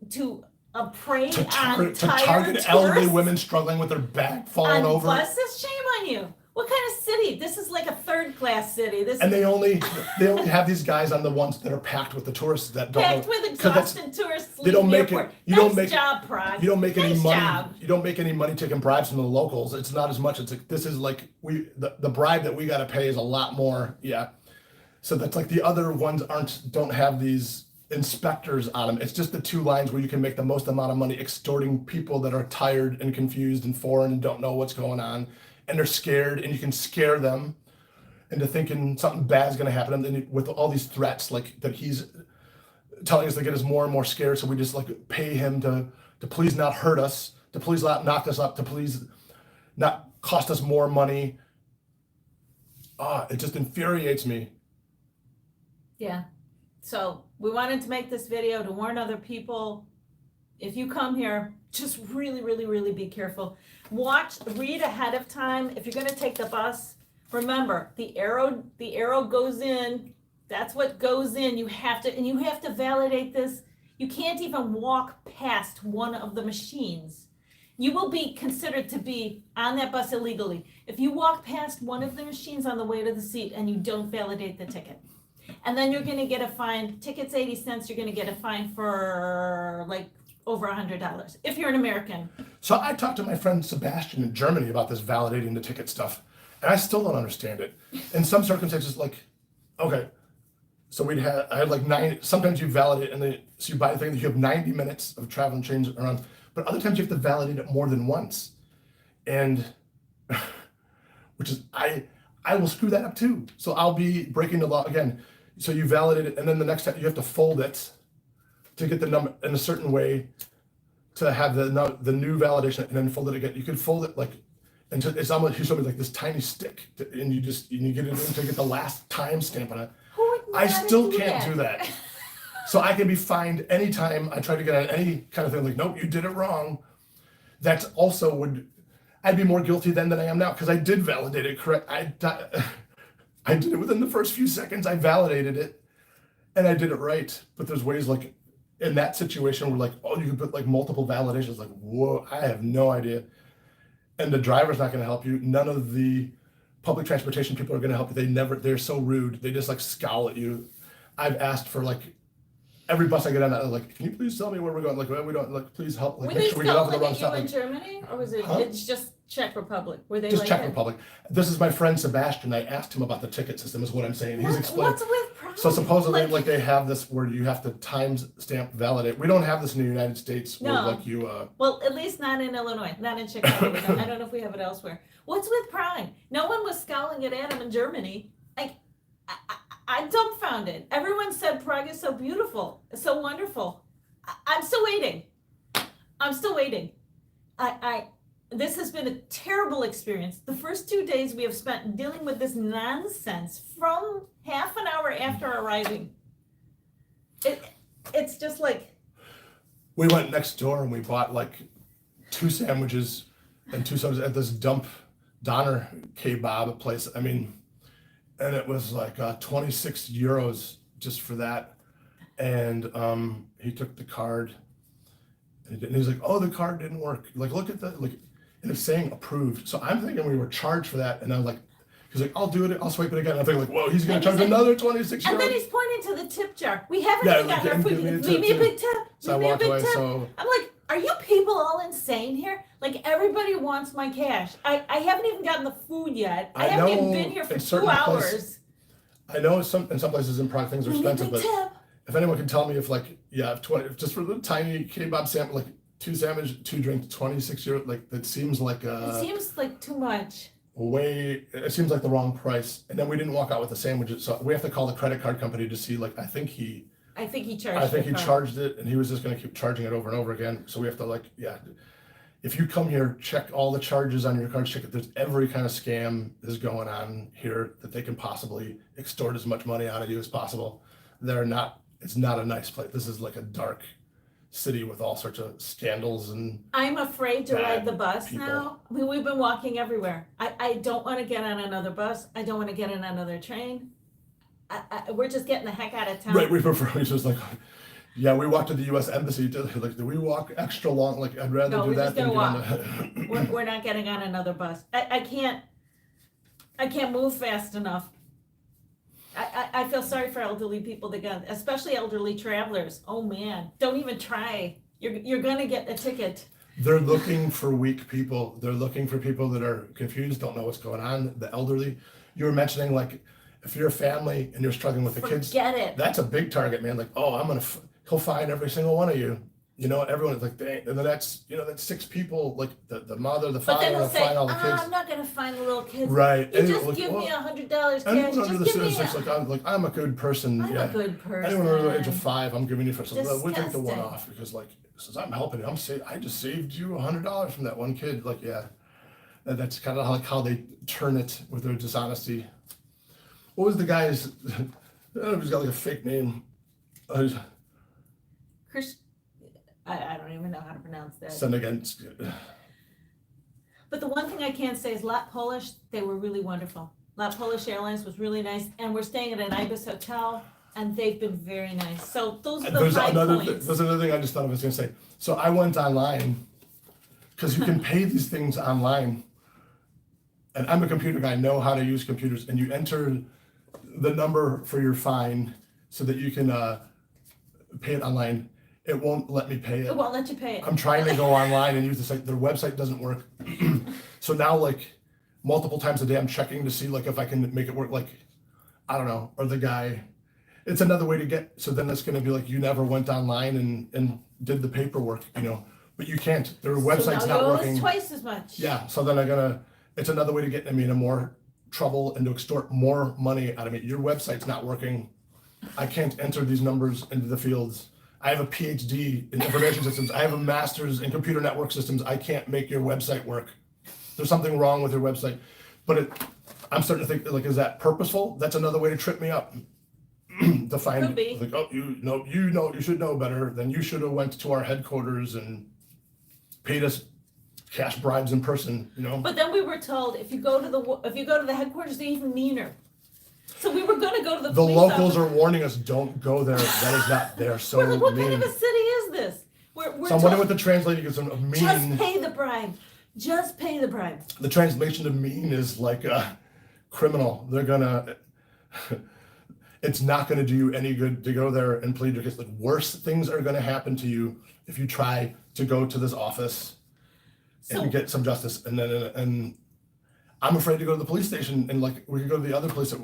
prey To on target tired elderly tourists women struggling with their back falling on over. buses? Shame on you. What kind of city? This is like a third-class city. This And they only have these guys on the ones that are packed with the tourists that don't packed know, with 'cause that's- exhausted tourists they don't leaving the make it- airport. you don't Nice make- job, Prague. you don't make any Nice money. job. You don't make any money taking bribes from the locals. It's not as much. It's like, this is like the bribe that we got to pay is a lot more. Yeah. So that's like the other ones don't have these inspectors on them. It's just the 2 lines where you can make the most amount of money extorting people that are tired and confused and foreign and don't know what's going on, and they're scared, and you can scare them into thinking something bad's going to happen, and then with all these threats like that he's telling us to get us more and more scared, so we just like pay him to please not hurt us, to please not knock us up, to please not cost us more money. It just infuriates me. Yeah. So we wanted to make this video to warn other people. If you come here, just really, really, really be careful. Read ahead of time. If you're gonna take the bus, remember, the arrow goes in. That's what goes in. You have to validate this. You can't even walk past one of the machines. You will be considered to be on that bus illegally if you walk past one of the machines on the way to the seat and you don't validate the ticket. And then you're gonna get a fine. Ticket's 80 cents. You're gonna get a fine for like over $100 if you're an American. So I talked to my friend Sebastian in Germany about this validating the ticket stuff, and I still don't understand it. In some circumstances, like, okay, so I had like 9, sometimes you validate, and so you buy the thing that you have 90 minutes of travel and change around, but other times you have to validate it more than once. And, which is, I will screw that up too. So I'll be breaking the law again. So you validate it, and then the next time you have to fold it to get the number in a certain way to have the new validation, and then fold it again. You could fold it like, and it's almost, you showed me like this tiny stick, and you get it in to get the last time stamp on it. I still can't do that. So I can be fined anytime I try to get on any kind of thing, like, nope, you did it wrong. That's also I'd be more guilty then than I am now, because I did validate it correct. I did it within the first few seconds. I validated it, and I did it right. But there's ways like in that situation where like, oh, you can put like multiple validations. Like, whoa, I have no idea. And the driver's not going to help you. None of the public transportation people are going to help you. They're so rude. They just like scowl at you. I've asked for like every bus I get on, I'm like, can you please tell me where we're going? Like, well, we don't, like, please help. Like, Were make they sure we get off the wrong scowling at you stop. in Germany, or was it? Huh? It's just Czech Republic. Were they Just like Czech that? Republic. This is my friend Sebastian. I asked him about the ticket system, is what I'm saying. He's explained. What's with Prague? So supposedly, like they have this where you have to timestamp validate. We don't have this in the United States. Where, No. like you. Well, at least not in Illinois, not in Chicago. I don't know if we have it elsewhere. What's with Prague? No one was scowling at Adam in Germany. Like, I'm dumbfounded. Everyone said Prague is so beautiful, so wonderful. I'm still waiting. This has been a terrible experience. The first 2 days we have spent dealing with this nonsense from half an hour after arriving. It's just like. We went next door and we bought like 2 sandwiches and 2 sodas at this dump Donner kebab place. I mean, and it was like 26 euros just for that. And he took the card and he's like, oh, the card didn't work. Like, look at that. Like, and it's saying approved. So I'm thinking we were charged for that. And I was like, he's like, I'll do it. I'll swipe it again. And I'm thinking like, whoa, he's going to charge another 26 euros. And then he's pointing to the tip jar. We haven't Yeah, even gotten our give food. me a Leave tip, me a too. big tip. So I Leave me a walked big away. tip. So I'm like, are you people all insane here? Like, everybody wants my cash. I haven't even gotten the food yet. I haven't even been here for in 2 certain hours. places- I know in some places in Prague things are Leave me a expensive, big but tip. if anyone can tell me if like, yeah, if 20, just for the tiny kebab sample, like 2 sandwich, 2 drinks, 26 euros, like that seems like It seems like too much. it seems like the wrong price. And then we didn't walk out with the sandwiches, so we have to call the credit card company to see, like, I think he charged it, and he was just gonna keep charging it over and over again. So we have to like, yeah, if you come here, check all the charges on your card, check it. There's every kind of scam is going on here that they can possibly extort as much money out of you as possible. It's not a nice place. This is like a dark city with all sorts of scandals and I'm afraid to ride the bus people. now. I mean, we've been walking everywhere. I don't want to get on another bus. I don't want to get on another train. We're just getting the heck out of town. right. We just like, yeah, we walked to the U.S. Embassy. Like, do we walk extra long? Like, I'd rather No, do we're that just than gonna get on walk. We're not getting on another bus. I can't move fast enough. I feel sorry for elderly people especially elderly travelers. Oh man, don't even try. You're gonna get a ticket. They're looking for weak people. They're looking for people that are confused, don't know what's going on. The elderly. You were mentioning like, if you're a family and you're struggling with the kids, Forget it. that's a big target, man. Like, oh, he'll find every single one of you. You know, everyone's like, dang. And then that's 6 people, like the mother, the But father, then will they'll say, find all the kids. I'm not gonna find the little kids. Right. You And just like, give well, me $100 cash. anyone under the Just give me like I'm a good person. I'm yeah. a good person. Anyone under the age of 5, I'm giving you for something. We'll take the one Disgusting. off because like, since I'm helping you, I just saved you $100 from that one kid. Like, yeah, that's kind of how they turn it with their dishonesty. What was the guy's? I don't know if he's got like a fake name. Chris, I don't even know how to pronounce that. send against. But the one thing I can say is Lot Polish, they were really wonderful. Lot Polish Airlines was really nice, and we're staying at an Ibis hotel, and they've been very nice. So those are the There's high another points. there's another thing I just thought I was gonna say. So I went online because you can pay these things online, and I'm a computer guy. I know how to use computers, and you enter the number for your fine so that you can pay it online. It won't let me pay it. It won't let you pay it. I'm trying to go online and use the site. Their website doesn't work. So now, like, multiple times a day, I'm checking to see, like, if I can make it work. Like, I don't know. Or the guy, it's another way to get. So then it's going to be like, you never went online and did the paperwork, you know. But you can't. Their website's so now not you owe us working. twice as much. Yeah. So then it's another way to get me into more trouble and to extort more money out of me. Your website's not working. I can't enter these numbers into the fields. I have a PhD in information systems. I have a master's in computer network systems. I can't make your website work. There's something wrong with your website. But I'm starting to think, like, is that purposeful? That's another way to trip me up. To find, Could be. like, oh, you should know better. Then you should have went to our headquarters and paid us cash bribes in person, you know? But then we were told if you go to the headquarters, they're even meaner. So we were going to go to the The police locals office. are warning us, don't go there. That is not, they're so We're like, what mean. kind of a city is this? We're So I'm told, wondering what the translating is of mean. just pay the bribe. Just pay the bribe. The translation of mean is like criminal. They're gonna, it's not gonna do you any good to go there and plead your case. Like, worse things are gonna happen to you if you try to go to this office So and get some justice. And I'm afraid to go to the police station, and like, we could go to the other police.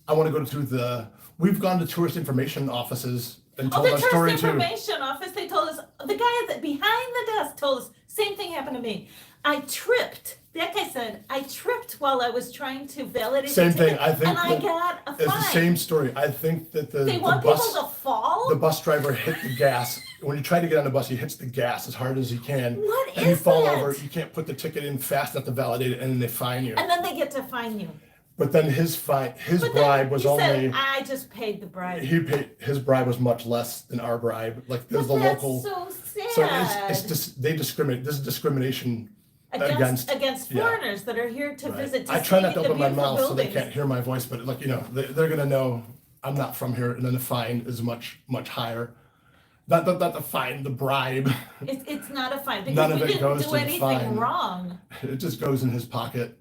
I want to go to we've gone to tourist information offices and told the our story tourist too. information office, they told us, the guy behind the desk told us, same thing happened to me. I tripped. That guy said, I tripped while I was trying to validate Same the thing. ticket, I think and I got a fine. It's the same story. I think that They the want bus. people to fall? The bus driver hit the gas. When you try to get on the bus, he hits the gas as hard as he can. What and you is fall that? over. You can't put the ticket in fast enough to validate it, and then they fine you. And then they get to fine you. But then his But then bribe was he only said, I just paid the bribe. his bribe was much less than our bribe. Like, there's But the that's local. so So sad. it's just they discriminate. This is discrimination against yeah. foreigners that are here to Right. visit to I try see not to the open my beautiful mouth so they buildings. can't hear my voice, but like, you know, they're gonna know I'm not from here, and then the fine is much higher. Not the fine, the bribe. It's not a fine because None of we it didn't goes do to the anything fine. wrong. It just goes in his pocket.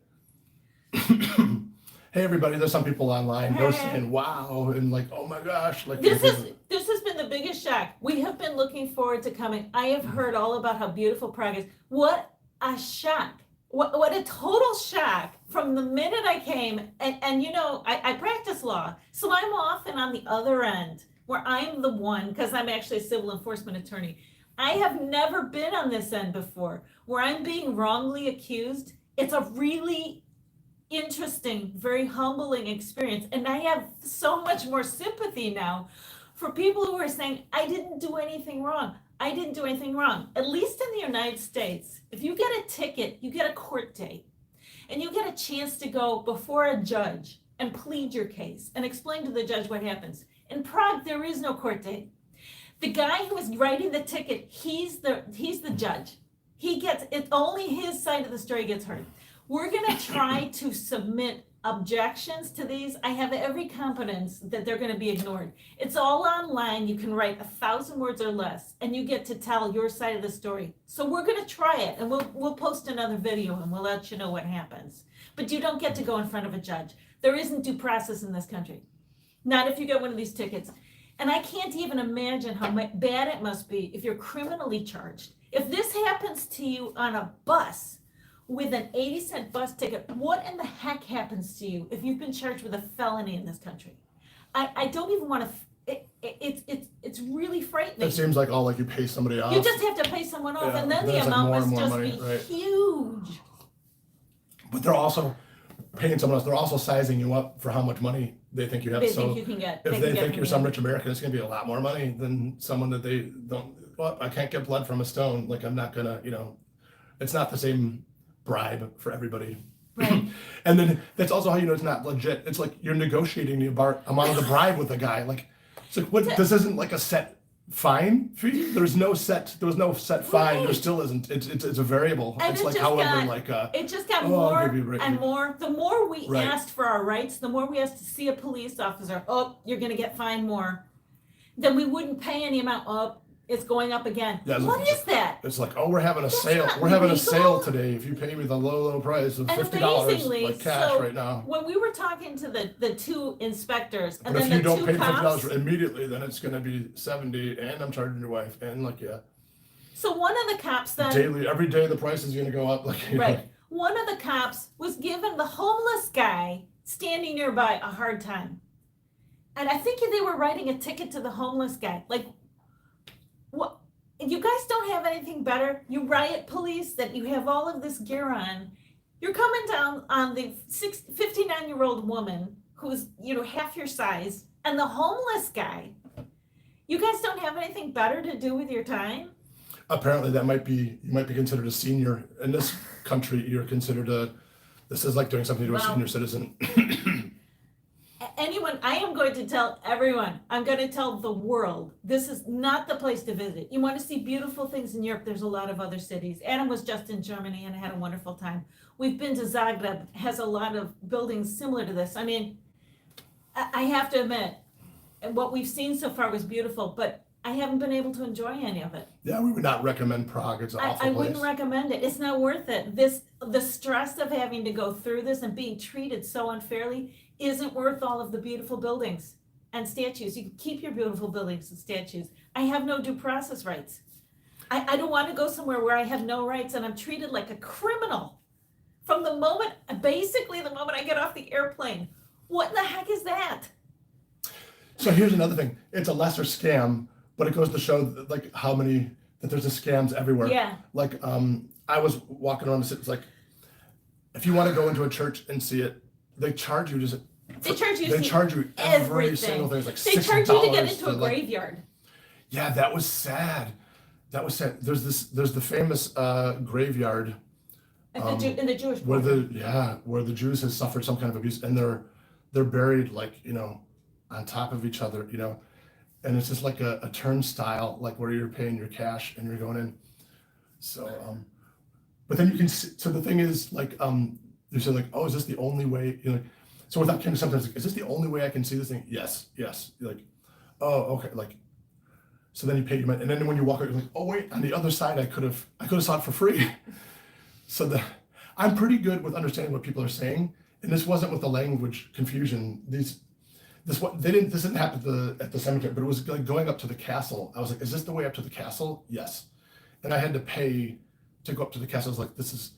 Hey everybody, there's some people online. They're saying wow and like, oh my gosh, like This has been the biggest shock. We have been looking forward to coming. I have heard all about how beautiful Prague is. What a shock. What a total shock from the minute I came. And you know, I practice law. So I'm often on the other end where I'm the one, because I'm actually a civil enforcement attorney. I have never been on this end before where I'm being wrongly accused. It's a really interesting, very humbling experience. And I have so much more sympathy now for people who are saying, I didn't do anything wrong. I didn't do anything wrong. At least in the United States, if you get a ticket, you get a court date and you get a chance to go before a judge and plead your case and explain to the judge what happens. In Prague, there is no court date. The guy who is writing the ticket, he's the judge. He gets it, only his side of the story gets heard. We're going to try to submit objections to these. I have every confidence that they're going to be ignored. It's all online. You can write 1,000 words or less, and you get to tell your side of the story. So we're going to try it, and we'll post another video, and we'll let you know what happens. But you don't get to go in front of a judge. There isn't due process in this country. Not if you get one of these tickets. And I can't even imagine how bad it must be if you're criminally charged. If this happens to you on a bus, with an 80-cent bus ticket, what in the heck happens to you if you've been charged with a felony in this country? I don't even want to. It's really frightening. It seems like all like you pay somebody off. You just have to pay someone off, Yeah, and then the there's like amount more and must more just money, be right. huge. But they're also paying someone else. They're also sizing you up for how much money they think you have. They So think you can get. if can they get think from you're you. some rich American, it's going to be a lot more money than someone that they don't. Well, I can't get blood from a stone. Like, I'm not gonna, you know, it's not the same bribe for everybody. Right. And then that's also how you know it's not legit. It's like you're negotiating the amount of the bribe with the guy. Like, It's like, what, this isn't like a set fine fee? There was no set fine, there Right. still isn't, it's a variable. And It's it like just however, got- like, It just got Oh, more I'll give you a break. and more. The more we Right. asked for our rights, the more we asked to see a police officer. Oh, you're gonna get fined more. Then we wouldn't pay any amount. Oh, it's going up again. Yeah, What it's- is that? it's like, oh, we're having a That's sale, not we're having a legal. sale today, if you pay me the low price of And $50, amazingly, like cash so right now. when we were talking to the two inspectors and But if then you the don't two pay $50 cops, immediately, then it's gonna be 70, and I'm charging your wife, and like, yeah, so one of the cops then, daily, every day the price is gonna go up, like, you know. right, one of the cops was giving the homeless guy standing nearby a hard time. And I think they were writing a ticket to the homeless guy. Like, what? You guys don't have anything better? You riot police that you have all of this gear on. You're coming down on the 59-year-old woman who's, half your size, and the homeless guy. You guys don't have anything better to do with your time? Apparently you might be considered a senior. In this country, you're considered this is like doing something to a Well- senior citizen. Anyone, I am going to tell everyone, I'm going to tell the world, this is not the place to visit. You want to see beautiful things in Europe, there's a lot of other cities. Adam was just in Germany and had a wonderful time. We've been to Zagreb, has a lot of buildings similar to this. I mean, I have to admit, what we've seen so far was beautiful, but I haven't been able to enjoy any of it. Yeah, we would not recommend Prague. It's an awful I place. wouldn't recommend it. It's not worth it. The stress of having to go through this and being treated so unfairly isn't worth all of the beautiful buildings and statues. You can keep your beautiful buildings and statues. I have no due process rights. I don't want to go somewhere where I have no rights and I'm treated like a criminal from basically the moment I get off the airplane. What in the heck is that? So here's another thing. It's a lesser scam, but it goes to show that, like that there's a scams everywhere. Yeah. Like I was walking around the city. It's like if you want to go into a church and see it, they charge you They charge you They charge you every everything. single thing. It's like They $6 charge you to get into a like, graveyard. yeah, that was sad. There's the famous graveyard In the Jewish where quarter. where the Jews have suffered some kind of abuse, and they're buried like on top of each other, and it's just like a turnstile, like where you're paying your cash and you're going in. So but then you can see, so the thing is like you say like, oh, is this the only way? So without kind of sometimes like, is this the only way I can see this thing? Yes. You're like, oh, okay, like. So then you pay your money, and then when you walk out, you're like, oh wait, on the other side, I could have saw it for free. So I'm pretty good with understanding what people are saying, and this wasn't with the language confusion. This didn't happen at the cemetery, but it was like going up to the castle. I was like, is this the way up to the castle? Yes. And I had to pay to go up to the castle. I was like, this is,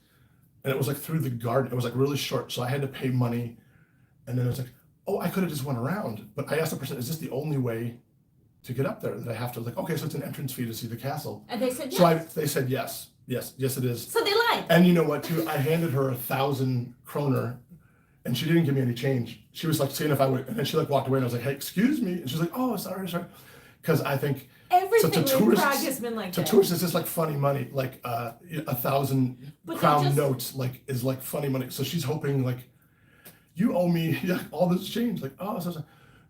and it was like through the garden. It was like really short, so I had to pay money, and then it was like, oh, I could have just went around. But I asked the person, is this the only way to get up there that I have to, like, okay, so it's an entrance fee to see the castle. And they said yes. So they said yes, it is. So they lied. And you know what, too? I handed her 1,000 kroner, and she didn't give me any change. She was like seeing if I would, and then she like walked away, and I was like, hey, excuse me. And she was like, oh, sorry. Because I think Everything to in tourists- Prague has been like to that. tourists, it's just like funny money. Like 1,000 But they crown just- notes, like is like funny money. So she's hoping like, you owe me all this change. Like, oh, so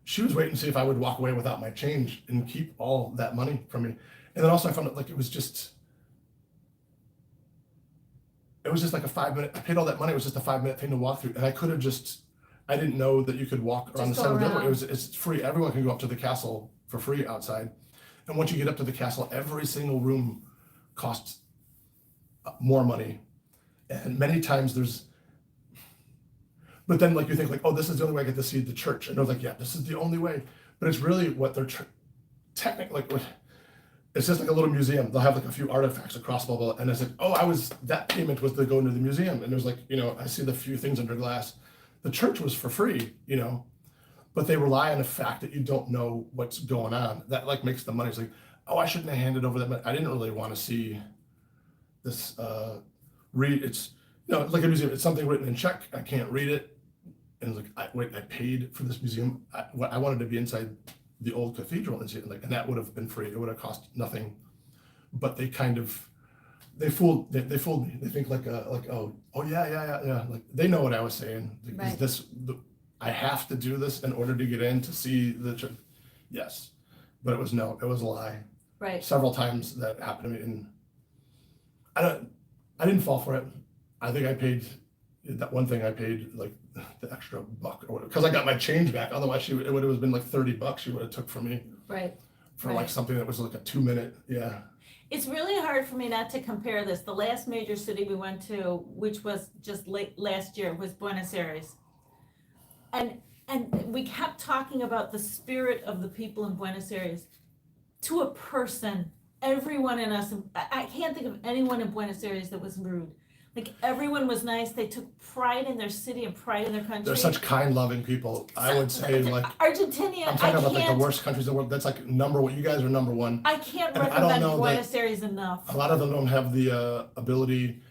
she was waiting to see if I would walk away without my change and keep all that money from me. And then also I found out like it was just like a 5-minute, I paid all that money, it was just a 5-minute thing to walk through. And I didn't know that you could walk around the Just side go of the building. around. It's free, everyone can go up to the castle for free outside. And once you get up to the castle, every single room costs more money. And many times but then like you think like, oh, this is the only way I get to see the church. And I was like, yeah, this is the only way. But it's really what they're technically, like, it's just like a little museum. They'll have like a few artifacts across, blah, blah, blah. And it's like, oh, that payment was to go into the museum. And there's like, I see the few things under glass. The church was for free, but they rely on the fact that you don't know what's going on. That like makes the money. It's like, oh, I shouldn't have handed over that money. I didn't really want to see this, it's, like a museum. It's something written in Czech. I can't read it. And it's like, I paid for this museum. I wanted to be inside the old cathedral and see it, and that would have been free. It would have cost nothing. But they fooled me. They think like oh yeah. Like they know what I was saying. Right. I have to do this in order to get in to see the church. Yes, but it was a lie. Right. Several times that happened to me, and I didn't fall for it. I think I paid that one thing. I paid like the extra buck or because I got my change back. Otherwise, it would have been like $30 she would have took from me Right. for Right. like something that was like a 2-minute. Yeah. It's really hard for me not to compare this. The last major city we went to, which was just late last year, was Buenos Aires. And we kept talking about the spirit of the people in Buenos Aires. To a person, everyone in us, I can't think of anyone in Buenos Aires that was rude. Like everyone was nice. They took pride in their city and pride in their country. They're such kind, loving people. I would say like Argentina. I'm talking about like the worst countries in the world. That's like number one. You guys are number one. I can't And I don't recommend know Buenos Aires enough. A lot of them don't have the ability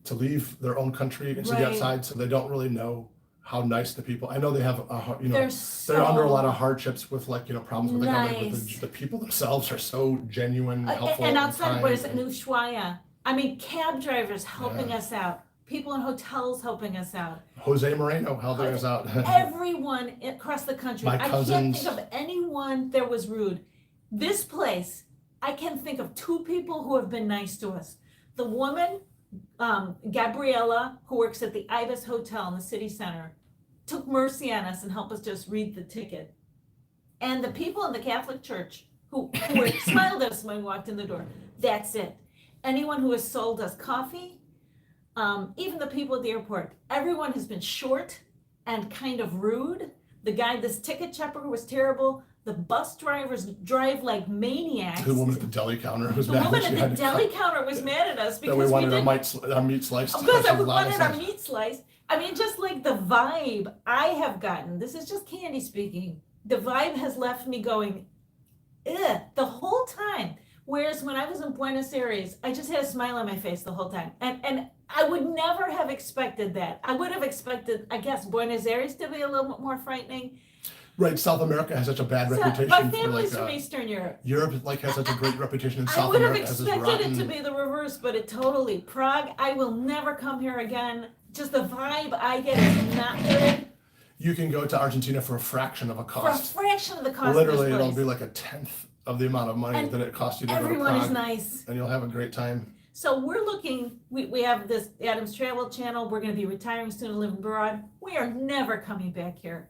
to leave their own country and see the Right. outside, so they don't really know how nice the people. I know they have They're they're under a lot so of hardships with like problems with the government, nice. but the people themselves are so genuine, helpful, and outside of kind. Buenos Aires, in Ushuaia, I mean, cab drivers helping us out, people in hotels helping us out, Jose Moreno helping us out. everyone across the country. My I can't cousins. think of anyone that was rude. This place, I can think of 2 people who have been nice to us. The woman, Gabriella, who works at the Ibis Hotel in the city center, took mercy on us and helped us just read the ticket. And the people in the Catholic Church who smiled at us when we walked in the door. That's it. Anyone who has sold us coffee, even the people at the airport, everyone has been short and kind of rude. The guy, this ticket checker was terrible. The bus drivers drive like maniacs. The woman at the deli counter was The mad woman that she at the had to deli cut- counter was mad at us that because we we wanted didn't. our meat sliced. Because She we lied wanted to our us. meat sliced. I mean, just like the vibe I have gotten, this is just Candy speaking, the vibe has left me going, ugh, the whole time. Whereas when I was in Buenos Aires, I just had a smile on my face the whole time. And I would never have expected that. I would have expected, I guess, Buenos Aires to be a little bit more frightening. Right, South America has such a bad So, reputation my for family's like from Eastern Europe. Europe like has such a great reputation in I South would have America as this expected it to rotten. be the reverse, but it totally. Prague, I will never come here again. Just the vibe I get is not good. You can go to Argentina for a fraction of a For a cost. fraction of the cost Literally, of this it'll place. be like a tenth of the amount of money And that it costs you to go to Everyone is Prague, nice. and you'll have a great time. So we're looking, we have this Adams Travel Channel. We're going to be retiring soon and living abroad. We are never coming back here.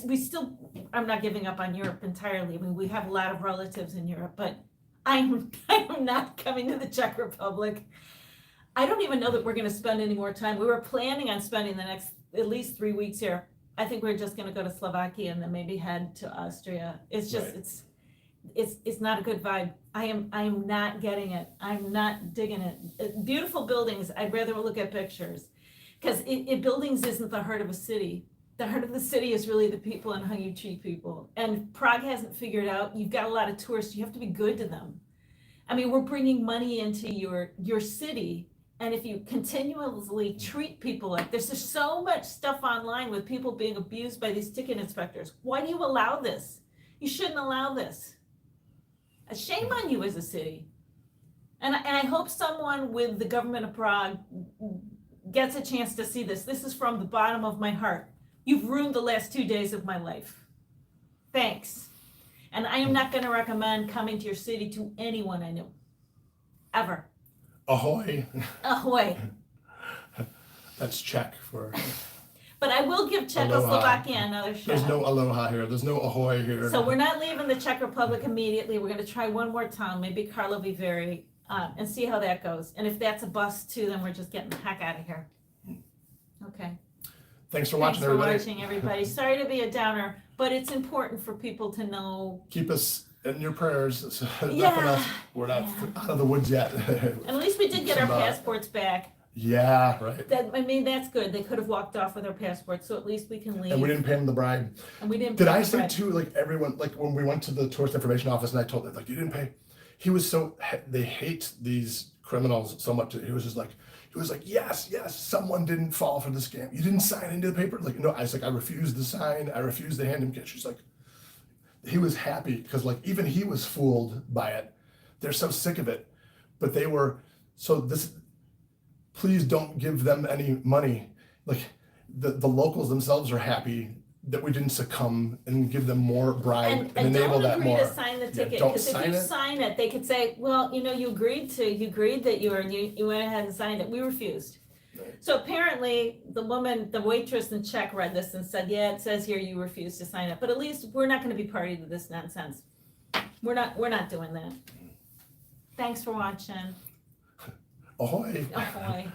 We still, I'm not giving up on Europe entirely. I mean, we have a lot of relatives in Europe, but I'm not coming to the Czech Republic. I don't even know that we're going to spend any more time. We were planning on spending the next at least 3 weeks here. I think we're just going to go to Slovakia and then maybe head to Austria. It's just, Right. it's not a good vibe. I am not getting it. I'm not digging it. Beautiful buildings. I'd rather look at pictures because buildings isn't the heart of a city. The heart of the city is really the people and how you treat people. And Prague hasn't figured out, you've got a lot of tourists, you have to be good to them. I mean, we're bringing money into your city. And if you continuously treat people like there's just so much stuff online with people being abused by these ticket inspectors. Why do you allow this? You shouldn't allow this. A shame on you as a city. And I hope someone with the government of Prague gets a chance to see this. This is from the bottom of my heart. You've ruined the last 2 days of my life. Thanks. And I am not going to recommend coming to your city to anyone I know. Ever. Ahoy! Ahoy. That's Czech for. But I will give Czechoslovakia another There's shot. no aloha here. There's no ahoy here. So we're not leaving the Czech Republic immediately. We're going to try one more town, maybe Karlovy Vary, and see how that goes. And if that's a bust too, then we're just getting the heck out of here. Okay. Thanks for watching, everybody. Sorry to be a downer, but it's important for people to know. Keep us in your prayers. Yeah, Nothing else. We're not out of the woods yet. And at least we did get our passports back. Yeah, right. That's good. They could have walked off with our passports, so at least we can leave. And we didn't pay him the bribe. And we didn't. Did pay I the say bribe. too, like everyone, like when we went to the tourist information office and I told them, like, you didn't pay. He was so, they hate these criminals so much. He was like, yes, someone didn't fall for the scam. You didn't sign into the paper. Like, no, I was like, I refused to sign. I refused to hand him cash. She's like, he was happy because like even he was fooled by it. They're so sick of it. But they were, so this, please don't give them any money. Like the locals themselves are happy that we didn't succumb and give them more bribe and enable don't that agree more. to sign the ticket, don't because if sign you it. sign it, they could say, well, you agreed that you went ahead and signed it, we refused. Right. So apparently, the waitress in check read this and said, yeah, it says here you refused to sign it, but at least we're not gonna be party to this nonsense. We're not doing that. Thanks for watching. Ahoy. Ahoy.